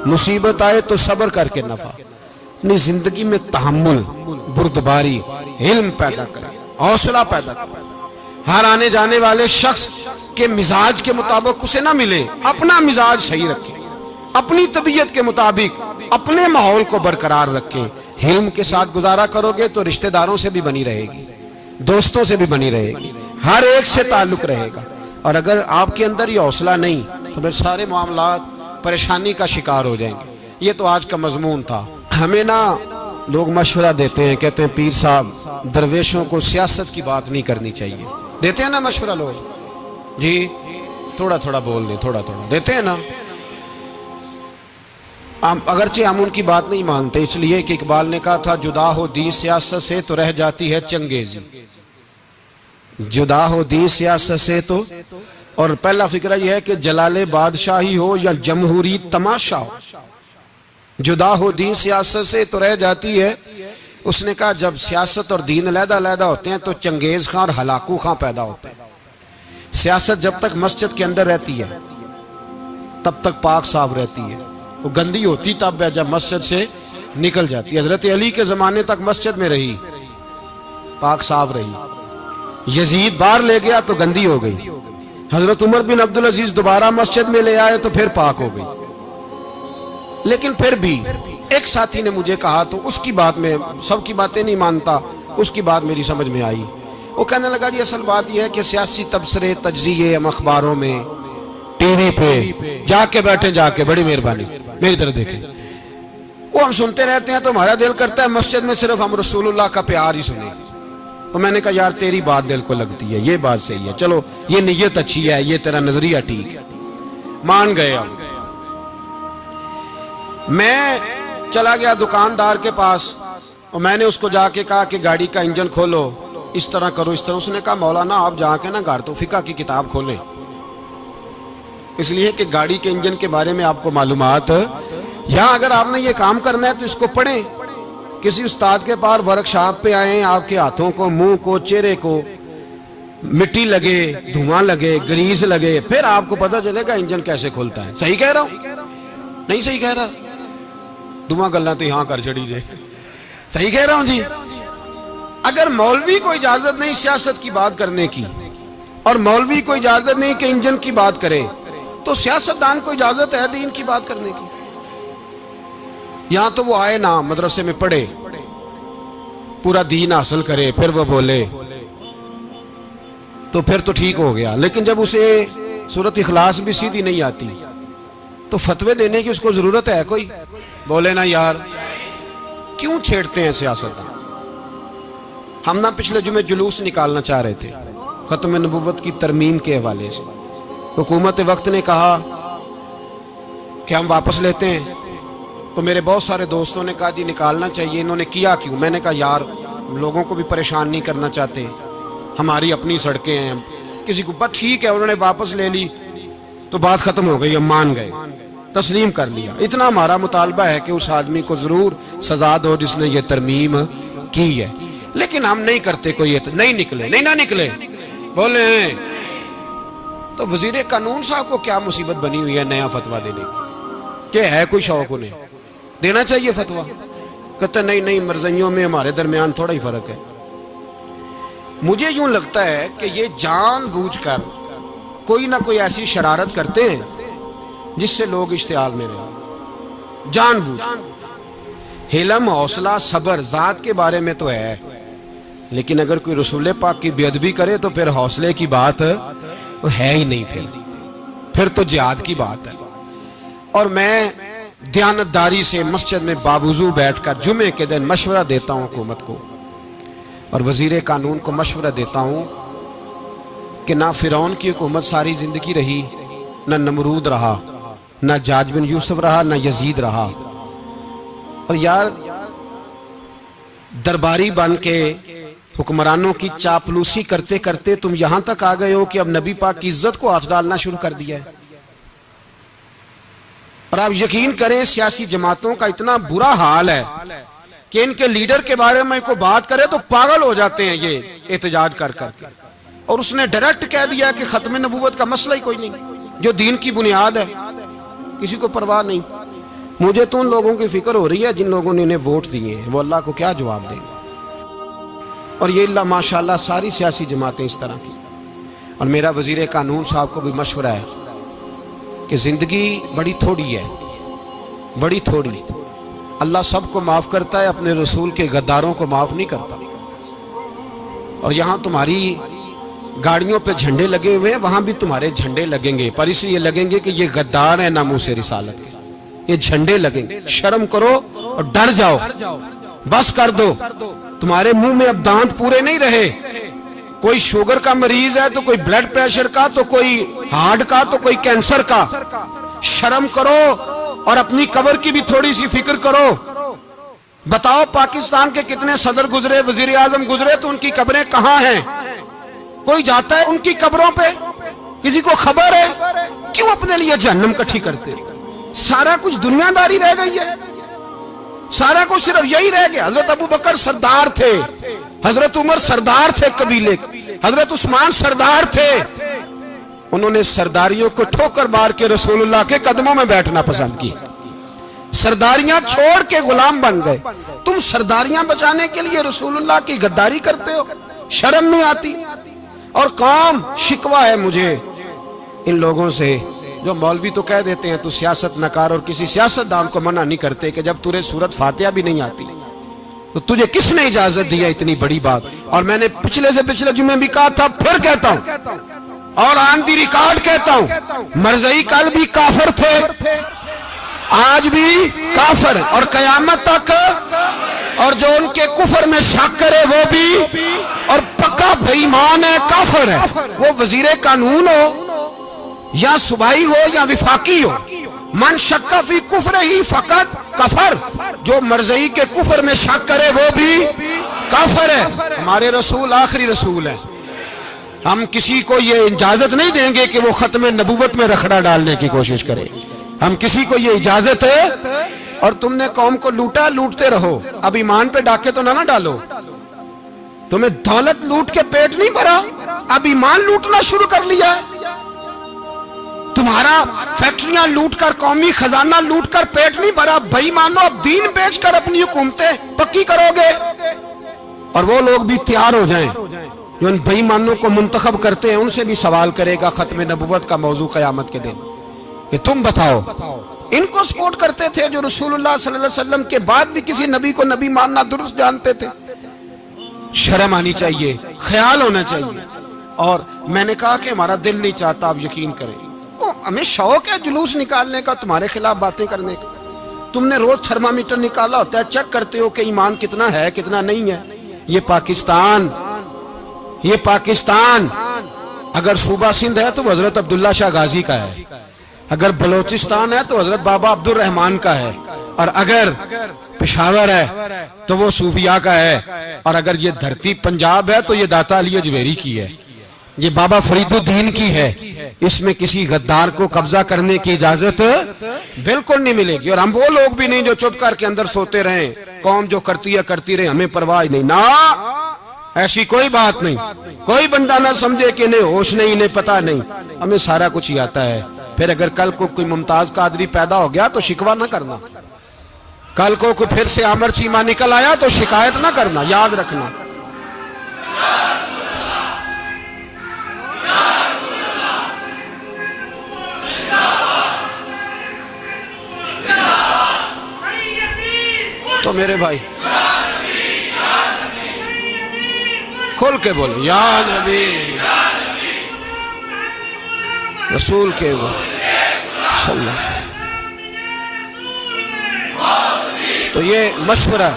مصیبت آئے تو صبر کر کے نفع، اپنی زندگی میں تحمل، بردباری، علم پیدا کرے، حوصلہ پیدا کرے۔ ہر آنے جانے والے شخص کے مزاج کے مطابق اسے نہ ملے، اپنا مزاج صحیح رکھے، اپنی طبیعت کے مطابق اپنے ماحول کو برقرار رکھے۔ علم کے ساتھ گزارا کرو گے تو رشتہ داروں سے بھی بنی رہے گی، دوستوں سے بھی بنی رہے گی، ہر ایک سے تعلق رہے گا۔ اور اگر آپ کے اندر یہ حوصلہ نہیں تو پھر سارے معاملات پریشانی کا شکار ہو جائیں گے۔ یہ تو آج کا مضمون تھا۔ ہمیں نا لوگ مشورہ دیتے ہیں، کہتے ہیں پیر صاحب درویشوں کو سیاست کی بات نہیں کرنی چاہیے، دیتے ہیں نا مشورہ لوگ، جی تھوڑا تھوڑا بول دیں، تھوڑا تھوڑا دیتے ہیں نا۔ اگرچہ ہم ان کی بات نہیں مانتے، اس لیے کہ اقبال نے کہا تھا جدا ہو دین سیاست سے تو رہ جاتی ہے چنگیزی، جدا ہو دین سیاست سے تو، اور پہلا فکرہ یہ ہے کہ جلال بادشاہی ہو یا جمہوری تماشا ہو، جدا ہو دین سیاست سے تو رہ جاتی ہے۔ اس نے کہا جب سیاست اور دین علیحدہ علیحدہ ہوتے ہیں تو چنگیز خان اور ہلاکو خان پیدا ہوتے ہیں۔ سیاست جب تک مسجد کے اندر رہتی ہے تب تک پاک صاف رہتی ہے، وہ گندی ہوتی تب ہے جب مسجد سے نکل جاتی ہے۔ حضرت علی کے زمانے تک مسجد میں رہی، پاک صاف رہی، یزید باہر لے گیا تو گندی ہو گئی، حضرت عمر بن عبدالعزیز دوبارہ مسجد میں لے آئے تو پھر پاک ہو گئی۔ لیکن پھر بھی ایک ساتھی نے مجھے کہا تو اس کی بات میں، سب کی باتیں نہیں مانتا، اس کی بات میری سمجھ میں آئی۔ وہ کہنے لگا جی اصل بات یہ ہے کہ سیاسی تبصرے تجزیے ہم اخباروں میں ٹی وی پہ جا کے بیٹھے، جا کے بڑی مہربانی میری طرف دیکھیں، وہ ہم سنتے رہتے ہیں تو ہمارا دل کرتا ہے مسجد میں صرف ہم رسول اللہ کا پیار ہی سنیں۔ تو میں نے کہا یار تیری بات دل کو لگتی ہے، یہ بات صحیح ہے، چلو یہ نیت اچھی ہے، یہ تیرا نظریہ ٹھیک ہے، مان گئے ہم۔ میں چلا گیا دکاندار کے پاس اور میں نے اس کو جا کے کہا کہ گاڑی کا انجن کھولو، اس طرح کرو، اس طرح۔ اس نے کہا مولانا آپ جا کے نا گھر تو فقہ کی کتاب کھولیں، اس لیے کہ گاڑی کے انجن کے بارے میں آپ کو معلومات، یا اگر آپ نے یہ کام کرنا ہے تو اس کو پڑھیں، کسی استاد کے پاس ورکشاپ پہ آئیں، آپ کے ہاتھوں کو، منہ کو، چہرے کو مٹی لگے، دھواں لگے، گریس لگے، پھر آپ کو پتہ چلے گا انجن کیسے کھلتا ہے۔ صحیح کہہ رہا ہوں؟ نہیں صحیح کہہ رہا؟ دعا گلاں تو یہاں کر چڑی جائے، صحیح کہہ رہا ہوں جی۔ اگر مولوی کو اجازت نہیں سیاست کی بات کرنے کی، اور مولوی کو اجازت نہیں کہ انجن کی بات کرے، تو سیاستدان کو اجازت ہے دین کی بات کرنے کی؟ یہاں تو وہ آئے نا مدرسے میں پڑھے، پورا دین حاصل کرے، پھر وہ بولے۔ تو پھر تو ٹھیک ہو گیا، لیکن جب اسے سورۃ اخلاص بھی سیدھی نہیں آتی تو فتوے دینے کی اس کو ضرورت ہے کوئی؟ بولے نا یار، کیوں چھیڑتے ہیں سیاست؟ ہم نہ پچھلے جمعے جلوس نکالنا چاہ رہے تھے ختم نبوت کی ترمیم کے حوالے سے، حکومت وقت نے کہا کہ ہم واپس لیتے ہیں، تو میرے بہت سارے دوستوں نے کہا جی نکالنا چاہیے، انہوں نے کیا کیوں؟ میں نے کہا یار لوگوں کو بھی پریشان نہیں کرنا چاہتے، ہماری اپنی سڑکیں ہیں، کسی کو بس ٹھیک ہے، انہوں نے واپس لے لی تو بات ختم ہو گئی، ہم مان گئے، تسلیم کر لیا۔ اتنا ہمارا مطالبہ ہے کہ اس آدمی کو ضرور سزا دو جس نے یہ ترمیم کی ہے، لیکن ہم نہیں کرتے، کوئی نہیں نکلے، نہیں نہ نکلے بولے ہیں۔ تو وزیر قانون صاحب کو کیا مصیبت بنی ہوئی ہے نیا فتویٰ دینے کی؟ کہ ہے کوئی شوق انہیں دینا چاہیے فتویٰ؟ کہتے نہیں مرضیوں میں ہمارے درمیان تھوڑا ہی فرق ہے۔ مجھے یوں لگتا ہے کہ یہ جان بوجھ کر کوئی نہ کوئی ایسی شرارت کرتے ہیں جس سے لوگ اشتعال میں رہیں، جان بوجھ۔ حلم، حوصلہ، صبر ذات کے بارے میں تو ہے، لیکن اگر کوئی رسول پاک کی بے ادبی کرے تو پھر حوصلے کی بات ہے ہی نہیں، پھر تو جہاد کی بات ہے۔ اور میں دیانتداری سے مسجد میں باوضو بیٹھ کر جمعے کے دن مشورہ دیتا ہوں حکومت کو اور وزیر قانون کو مشورہ دیتا ہوں کہ نہ فرعون کی حکومت ساری زندگی رہی، نہ نمرود رہا، نہ جاج بن یوسف رہا، نہ یزید رہا، اور یار درباری بن کے حکمرانوں کی چاپلوسی کرتے کرتے تم یہاں تک آ گئے ہو کہ اب نبی پاک کی عزت کو ہاتھ ڈالنا شروع کر دیا ہے۔ اور آپ یقین کریں سیاسی جماعتوں کا اتنا برا حال ہے کہ ان کے لیڈر کے بارے میں کوئی بات کرے تو پاگل ہو جاتے ہیں یہ احتجاج کر کر کے، اور اس نے ڈائریکٹ کہہ دیا کہ ختم نبوت کا مسئلہ ہی کوئی نہیں، جو دین کی بنیاد ہے، کسی کو پرواہ نہیں۔ مجھے تو ان لوگوں کی فکر ہو رہی ہے جن لوگوں نے انہیں ووٹ دیے ہیں، وہ اللہ کو کیا جواب دیں گے۔ اور یہ اللہ ماشاءاللہ ساری سیاسی جماعتیں اس طرح کی۔ اور میرا وزیر قانون صاحب کو بھی مشورہ ہے کہ زندگی بڑی تھوڑی ہے، بڑی تھوڑی، اللہ سب کو معاف کرتا ہے، اپنے رسول کے غداروں کو معاف نہیں کرتا۔ اور یہاں تمہاری گاڑیوں پہ جھنڈے لگے ہوئے ہیں، وہاں بھی تمہارے جھنڈے لگیں گے، پر اس لیے لگیں گے کہ یہ غدار ہیں ناموس رسالت کے، یہ جھنڈے لگیں گے۔ شرم کرو اور ڈر جاؤ، بس کر دو، تمہارے منہ میں اب دانت پورے نہیں رہے۔ کوئی شوگر کا مریض ہے تو کوئی بلڈ پریشر کا، تو کوئی ہارٹ کا، تو کوئی کینسر کا۔ شرم کرو اور اپنی قبر کی بھی تھوڑی سی فکر کرو۔ بتاؤ پاکستان کے کتنے صدر گزرے، وزیر اعظم گزرے، تو ان کی قبریں کہاں ہیں؟ کوئی جاتا ہے ان کی قبروں پہ؟ کسی کو خبر ہے؟ کیوں اپنے لیے جہنم کٹھی کرتے؟ سارا کچھ دنیا داری رہ گئی ہے، سارا کچھ صرف یہی رہ گیا۔ حضرت ابو بکر سردار تھے، حضرت عمر سردار تھے قبیلے، حضرت عثمان سردار تھے، انہوں نے سرداریوں کو ٹھوکر مار کے رسول اللہ کے قدموں میں بیٹھنا پسند کی، سرداریاں چھوڑ کے غلام بن گئے۔ تم سرداریاں بچانے کے لیے رسول اللہ کی غداری کرتے ہو، شرم نہیں آتی؟ اور قوم شکوہ ہے مجھے ان لوگوں سے جو مولوی تو کہہ دیتے ہیں تو سیاست نہ کر، اور کسی سیاستدان کو منع نہیں کرتے کہ جب تجھے سورت فاتحہ بھی نہیں آتی تو تجھے کس نے اجازت دیا اتنی بڑی بات؟ اور میں نے پچھلے سے پچھلے جمعے بھی کہا تھا، پھر کہتا ہوں اور آن دی ریکارڈ کہتا ہوں، مرزائی کل بھی کافر تھے، آج بھی کافر، اور قیامت تک، اور جو ان کے کفر میں شک کرے وہ بھی، اور پکا بے ایمان ہے، کافر ہے۔ وہ وزیر قانون ہو یا صوبائی ہو یا وفاقی ہو، من شک فی کفر ہی فقط کفر، جو مرزائی کے کفر میں شک کرے وہ بھی کافر ہے۔ ہمارے رسول آخری رسول ہے، ہم کسی کو یہ اجازت نہیں دیں گے کہ وہ ختم نبوت میں رکھڑا ڈالنے کی کوشش کرے، ہم کسی کو یہ اجازت ہے۔ اور تم نے قوم کو لوٹا، لوٹتے رہو، اب ایمان پہ ڈاکے تو نہ ڈالو۔ تمہیں دولت لوٹ کے پیٹ نہیں بھرا، اب ایمان لوٹنا شروع کر لیا ہے۔ تمہارا فیکٹریاں لوٹ کر، قومی خزانہ لوٹ کر پیٹ نہیں بھرا، بھائی مانو اب دین بیچ کر اپنی حکومتیں پکی کرو گے۔ اور وہ لوگ بھی تیار ہو جائیں جو ان بے ایمانوں کو منتخب کرتے ہیں، ان سے بھی سوال کرے گا ختم نبوت کا موضوع قیامت کے دن کہ تم بتاؤ، ان کو سپورٹ کرتے تھے جو رسول اللہ صلی اللہ علیہ وسلم کے بعد بھی کسی نبی کو نبی ماننا درست جانتے تھے۔ شرم آنی چاہیے، خیال ہونا چاہیے۔ اور میں نے کہا کہ ہمارا دل نہیں چاہتا، آپ یقین کریں، ہمیں شوق ہے جلوس نکالنے کا، تمہارے خلاف باتیں کرنے کا۔ تم نے روز تھرمامیٹر نکالا ہوتا ہے، چیک کرتے ہو کہ ایمان کتنا ہے کتنا نہیں ہے۔ یہ پاکستان اگر صوبہ سندھ ہے تو حضرت عبداللہ شاہ غازی کا ہے، اگر بلوچستان ہے تو حضرت بابا عبد الرحمان کا ہے، اور اگر پشاور ہے تو وہ صوفیاء کا ہے، اور اگر یہ دھرتی پنجاب ہے تو یہ داتا علی اجویری کی ہے، یہ بابا فرید الدین کی ہے۔ اس میں کسی غدار کو قبضہ کرنے کی اجازت بالکل نہیں ملے گی، اور ہم وہ لوگ بھی نہیں جو چپ کر کے اندر سوتے رہیں، قوم جو کرتی ہے کرتی رہے، ہمیں پرواہ نہیں، نہ ایسی کوئی بات نہیں۔ کوئی بندہ نہ سمجھے کہ انہیں ہوش نہیں، انہیں پتہ نہیں، ہمیں سارا کچھ ہی آتا ہے۔ پھر اگر کل کو کوئی ممتاز قادری پیدا ہو گیا تو شکوہ نہ کرنا، کل کو کوئی پھر سے عامر چیمہ نکل آیا تو شکایت نہ کرنا، یاد رکھنا۔ تو میرے بھائی کھول کے بولے یا نبی رسول کے صلی اللہ۔ تو یہ مشورہ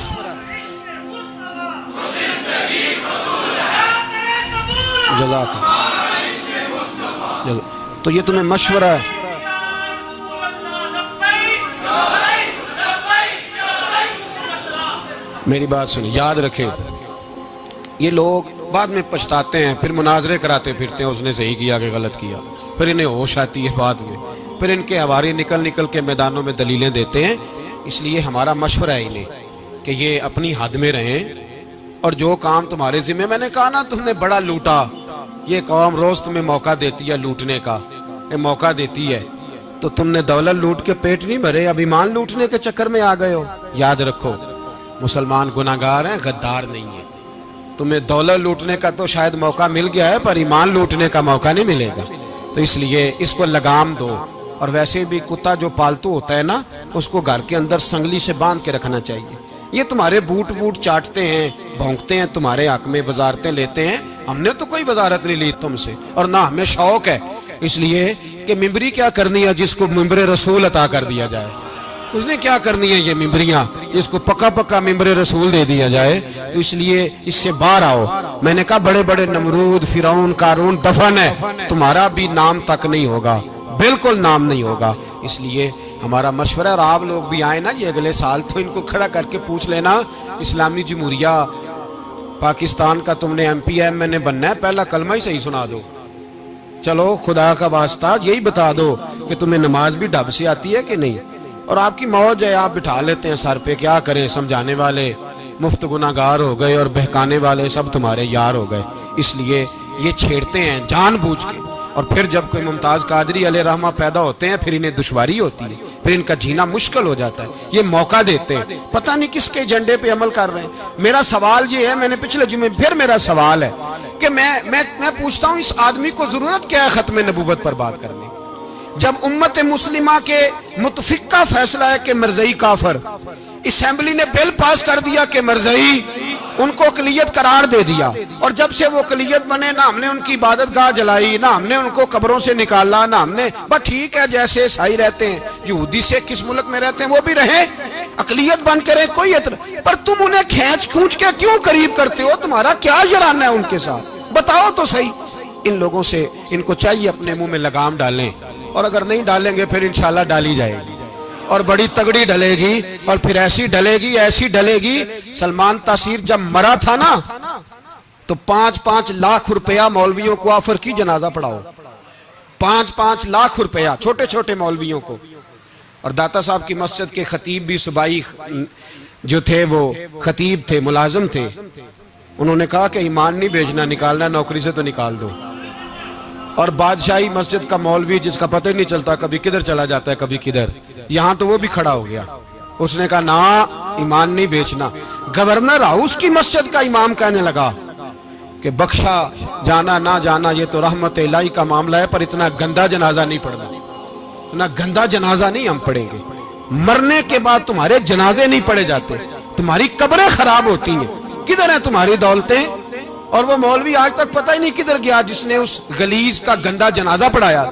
جزاک اللہ، تو یہ تمہیں مشورہ ہے۔ میری بات سنیں، یاد رکھیں، یہ لوگ بعد میں پچھتاتے ہیں، پھر مناظرے کراتے پھرتے ہیں، اس نے صحیح کیا کہ غلط کیا، پھر انہیں ہوش آتی ہے بعد میں، پھر ان کے ہواری نکل کے میدانوں میں دلیلیں دیتے ہیں۔ اس لیے ہمارا مشورہ ہے انہیں کہ یہ اپنی حد میں رہیں، اور جو کام تمہارے ذمہ، میں نے کہا نا تم نے بڑا لوٹا، یہ قوم روز تمہیں موقع دیتی ہے لوٹنے کا، یہ موقع دیتی ہے، تو تم نے دولت لوٹ کے پیٹ نہیں بھرے، اب ایمان لوٹنے کے چکر میں آ گئے ہو۔ یاد رکھو، مسلمان گناہگار ہیں، غدار نہیں ہیں۔ تمہیں دولت لوٹنے کا تو شاید موقع مل گیا ہے، پر ایمان لوٹنے کا موقع نہیں ملے گا، تو اس لیے اس کو لگام دو۔ اور ویسے بھی کتا جو پالتو ہوتا ہے نا، اس کو گھر کے اندر سنگلی سے باندھ کے رکھنا چاہیے۔ یہ تمہارے بوٹ چاٹتے ہیں، بھونکتے ہیں، تمہارے حق میں وزارتیں لیتے ہیں، ہم نے تو کوئی وزارت نہیں لی تم سے، اور نہ ہمیں شوق ہے اس لیے کہ ممبری کیا کرنی ہے جس کو ممبر رسول عطا کر دیا جائے، اس نے کیا کرنی ہے یہ ممبریاں جس کو پکا ممبر رسول دے دیا جائے، تو اس لیے اس سے باہر آؤ۔ میں نے کہا بڑے بڑے نمرود، فرعون، قارون دفن ہے، تمہارا بھی نام تک نہیں ہوگا، بالکل نام نہیں ہوگا۔ اس لیے ہمارا مشورہ، اور آپ لوگ بھی آئے نا یہ اگلے سال، تو ان کو کھڑا کر کے پوچھ لینا، اسلامی جمہوریہ پاکستان کا تم نے MPM میں نے بننا ہے، پہلا کلمہ ہی صحیح سنا دو، چلو خدا کا واسطہ یہی بتا دو کہ تمہیں نماز بھی ڈھب سے آتی ہے کہ نہیں، اور آپ کی موج ہے، آپ بٹھا لیتے ہیں سر پہ، کیا کریں، سمجھانے والے مفت گناہگار ہو گئے اور بہکانے والے سب تمہارے یار ہو گئے۔ اس لیے یہ چھیڑتے ہیں جان بوجھ کے، اور پھر جب کوئی ممتاز قادری علیہ رحمہ پیدا ہوتے ہیں، پھر انہیں دشواری ہوتی ہے، پھر ان کا جینا مشکل ہو جاتا ہے، یہ موقع دیتے ہیں، پتہ نہیں کس کے ایجنڈے پہ عمل کر رہے ہیں۔ میرا سوال یہ ہے، میں نے پچھلے جمعے پھر میرا سوال ہے کہ میں پوچھتا ہوں، اس آدمی کو ضرورت کیا ہے ختم نبوت پر بات کرنے کی؟ جب امت مسلمہ کے متفق کا فیصلہ ہے کہ مرزائی کافر، اسمبلی نے بل پاس کر دیا کہ مرزائی، ان کو اقلیت قرار دے دیا، اور جب سے وہ اقلیت بنے، نہ ہم نے ان کی عبادت گاہ جلائی، نہ ہم نے ان کو قبروں سے نکالا، نہ ہم نے، بس ٹھیک ہے جیسے عیسائی رہتے ہیں، یہودی سے کس ملک میں رہتے ہیں وہ بھی رہیں، اقلیت بن کے رہے، کوئی اعتراض، پر تم انہیں کھینچ کے کیوں قریب کرتے ہو؟ تمہارا کیا جرانہ ہے ان کے ساتھ؟ بتاؤ تو صحیح۔ ان لوگوں سے ان کو چاہیے اپنے منہ میں لگام ڈالیں، اور اگر نہیں ڈالیں گے پھر انشاءاللہ ڈالی جائے گی، اور بڑی تگڑی ڈلے گی، اور پھر ایسی ڈلے گی۔ سلمان تاثیر جب مرا تھا نا تو 5-5 لاکھ روپیہ مولویوں کو آفر کی جنازہ پڑھاؤ، 5-5 لاکھ روپیہ چھوٹے چھوٹے مولویوں کو۔ اور داتا صاحب کی مسجد کے خطیب بھی صوبائی جو تھے، وہ خطیب تھے، ملازم تھے، انہوں نے کہا کہ ایمان نہیں بیچنا، نکالنا نوکری سے تو نکال دو۔ اور بادشاہی مسجد کا مولوی جس کا پتہ ہی نہیں چلتا، کبھی کدھر چلا جاتا ہے کبھی کدھر، یہاں تو وہ بھی کھڑا ہو گیا، اس نے کہا نا ایمان نہیں بیچنا۔ گورنر ہاؤس کی مسجد کا امام کہنے لگا کہ بخشا جانا نہ جانا یہ تو رحمت الہی کا معاملہ ہے، پر اتنا گندا جنازہ نہیں پڑھنا، اتنا گندا جنازہ نہیں ہم پڑھیں گے، مرنے کے بعد تمہارے جنازے نہیں پڑھے جاتے، تمہاری قبریں خراب ہوتی ہیں، کدھر ہیں تمہاری دولتیں؟ اور وہ مولوی آج تک پتہ ہی نہیں کدھر گیا جس نے اس غلیظ کا گندا جنازہ پڑھایا.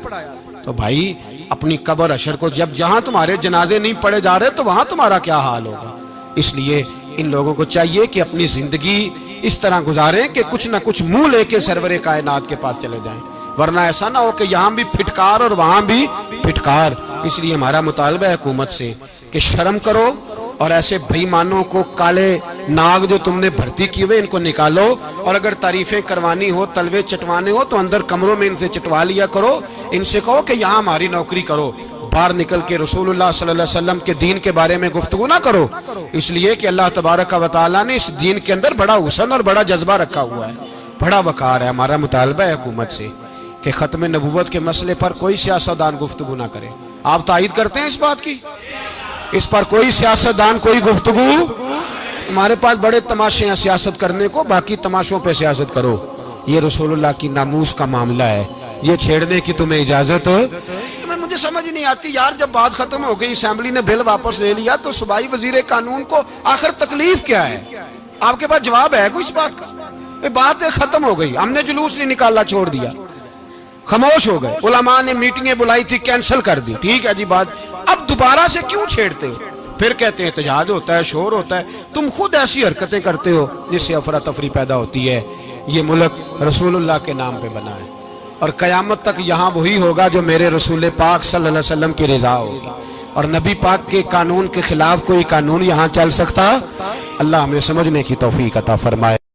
تو بھائی اپنی قبر اشر کو جب جہاں تمہارے جنازے نہیں پڑھے جا رہے تو وہاں تمہارا کیا حال ہوگا. اس لیے ان لوگوں کو چاہیے کہ اپنی زندگی اس طرح گزاریں کہ کچھ نہ کچھ منہ لے کے سرور کائنات کے پاس چلے جائیں، ورنہ ایسا نہ ہو کہ یہاں بھی پھٹکار اور وہاں بھی پھٹکار. اس لیے ہمارا مطالبہ ہے حکومت سے کہ شرم کرو اور ایسے بھائیمانوں کو کالے ناگ جو تم نے بھرتی کیے ہوئے ان کو نکالو، اور اگر تعریفیں کروانی ہو تلوے چٹوانے ہو تو اندر کمروں میں ان سے چٹوا لیا کرو. ان سے کہو کہ یہاں ہماری نوکری کرو، باہر نکل کے رسول اللہ صلی اللہ علیہ وسلم کے دین کے بارے میں گفتگو نہ کرو. اس لیے کہ اللہ تبارک و تعالیٰ نے اس دین کے اندر بڑا حسن اور بڑا جذبہ رکھا ہوا ہے، بڑا وقار ہے. ہمارا مطالبہ ہے حکومت سے کہ ختم نبوت کے مسئلے پر کوئی سیاستدان گفتگو نہ کرے. آپ تائید کرتے ہیں اس بات کی؟ اس پر کوئی سیاستدان کوئی گفتگو. ہمارے پاس بڑے تماشے ہیں سیاست کرنے کو، باقی تماشوں پہ سیاست کرو. یہ رسول اللہ کی ناموس کا معاملہ ہے، یہ چھیڑنے کی تمہیں اجازت. مجھے سمجھ نہیں آتی یار، جب بات ختم ہو گئی اسمبلی نے بل واپس لے لیا تو صوبائی وزیر قانون کو آخر تکلیف کیا ہے؟ آپ کے پاس جواب ہے کوئی اس بات کا؟ یہ بات ختم ہو گئی، ہم نے جلوس نہیں نکالا، چھوڑ دیا، خاموش ہو گئے. علماء نے میٹنگیں بلائی تھی کینسل کر دی، ٹھیک ہے جی بات. اب دوبارہ سے کیوں چھیڑتے ہو؟ پھر کہتے ہیں احتجاج ہوتا ہے، شور ہوتا ہے. تم خود ایسی حرکتیں کرتے ہو جس سے افراتفری پیدا ہوتی ہے. یہ ملک رسول اللہ کے نام پہ بنا ہے اور قیامت تک یہاں وہی ہوگا جو میرے رسول پاک صلی اللہ علیہ وسلم کی رضا ہوگی، اور نبی پاک کے قانون کے خلاف کوئی قانون یہاں چل سکتا؟ اللہ ہمیں سمجھنے کی توفیق عطا فرمائے.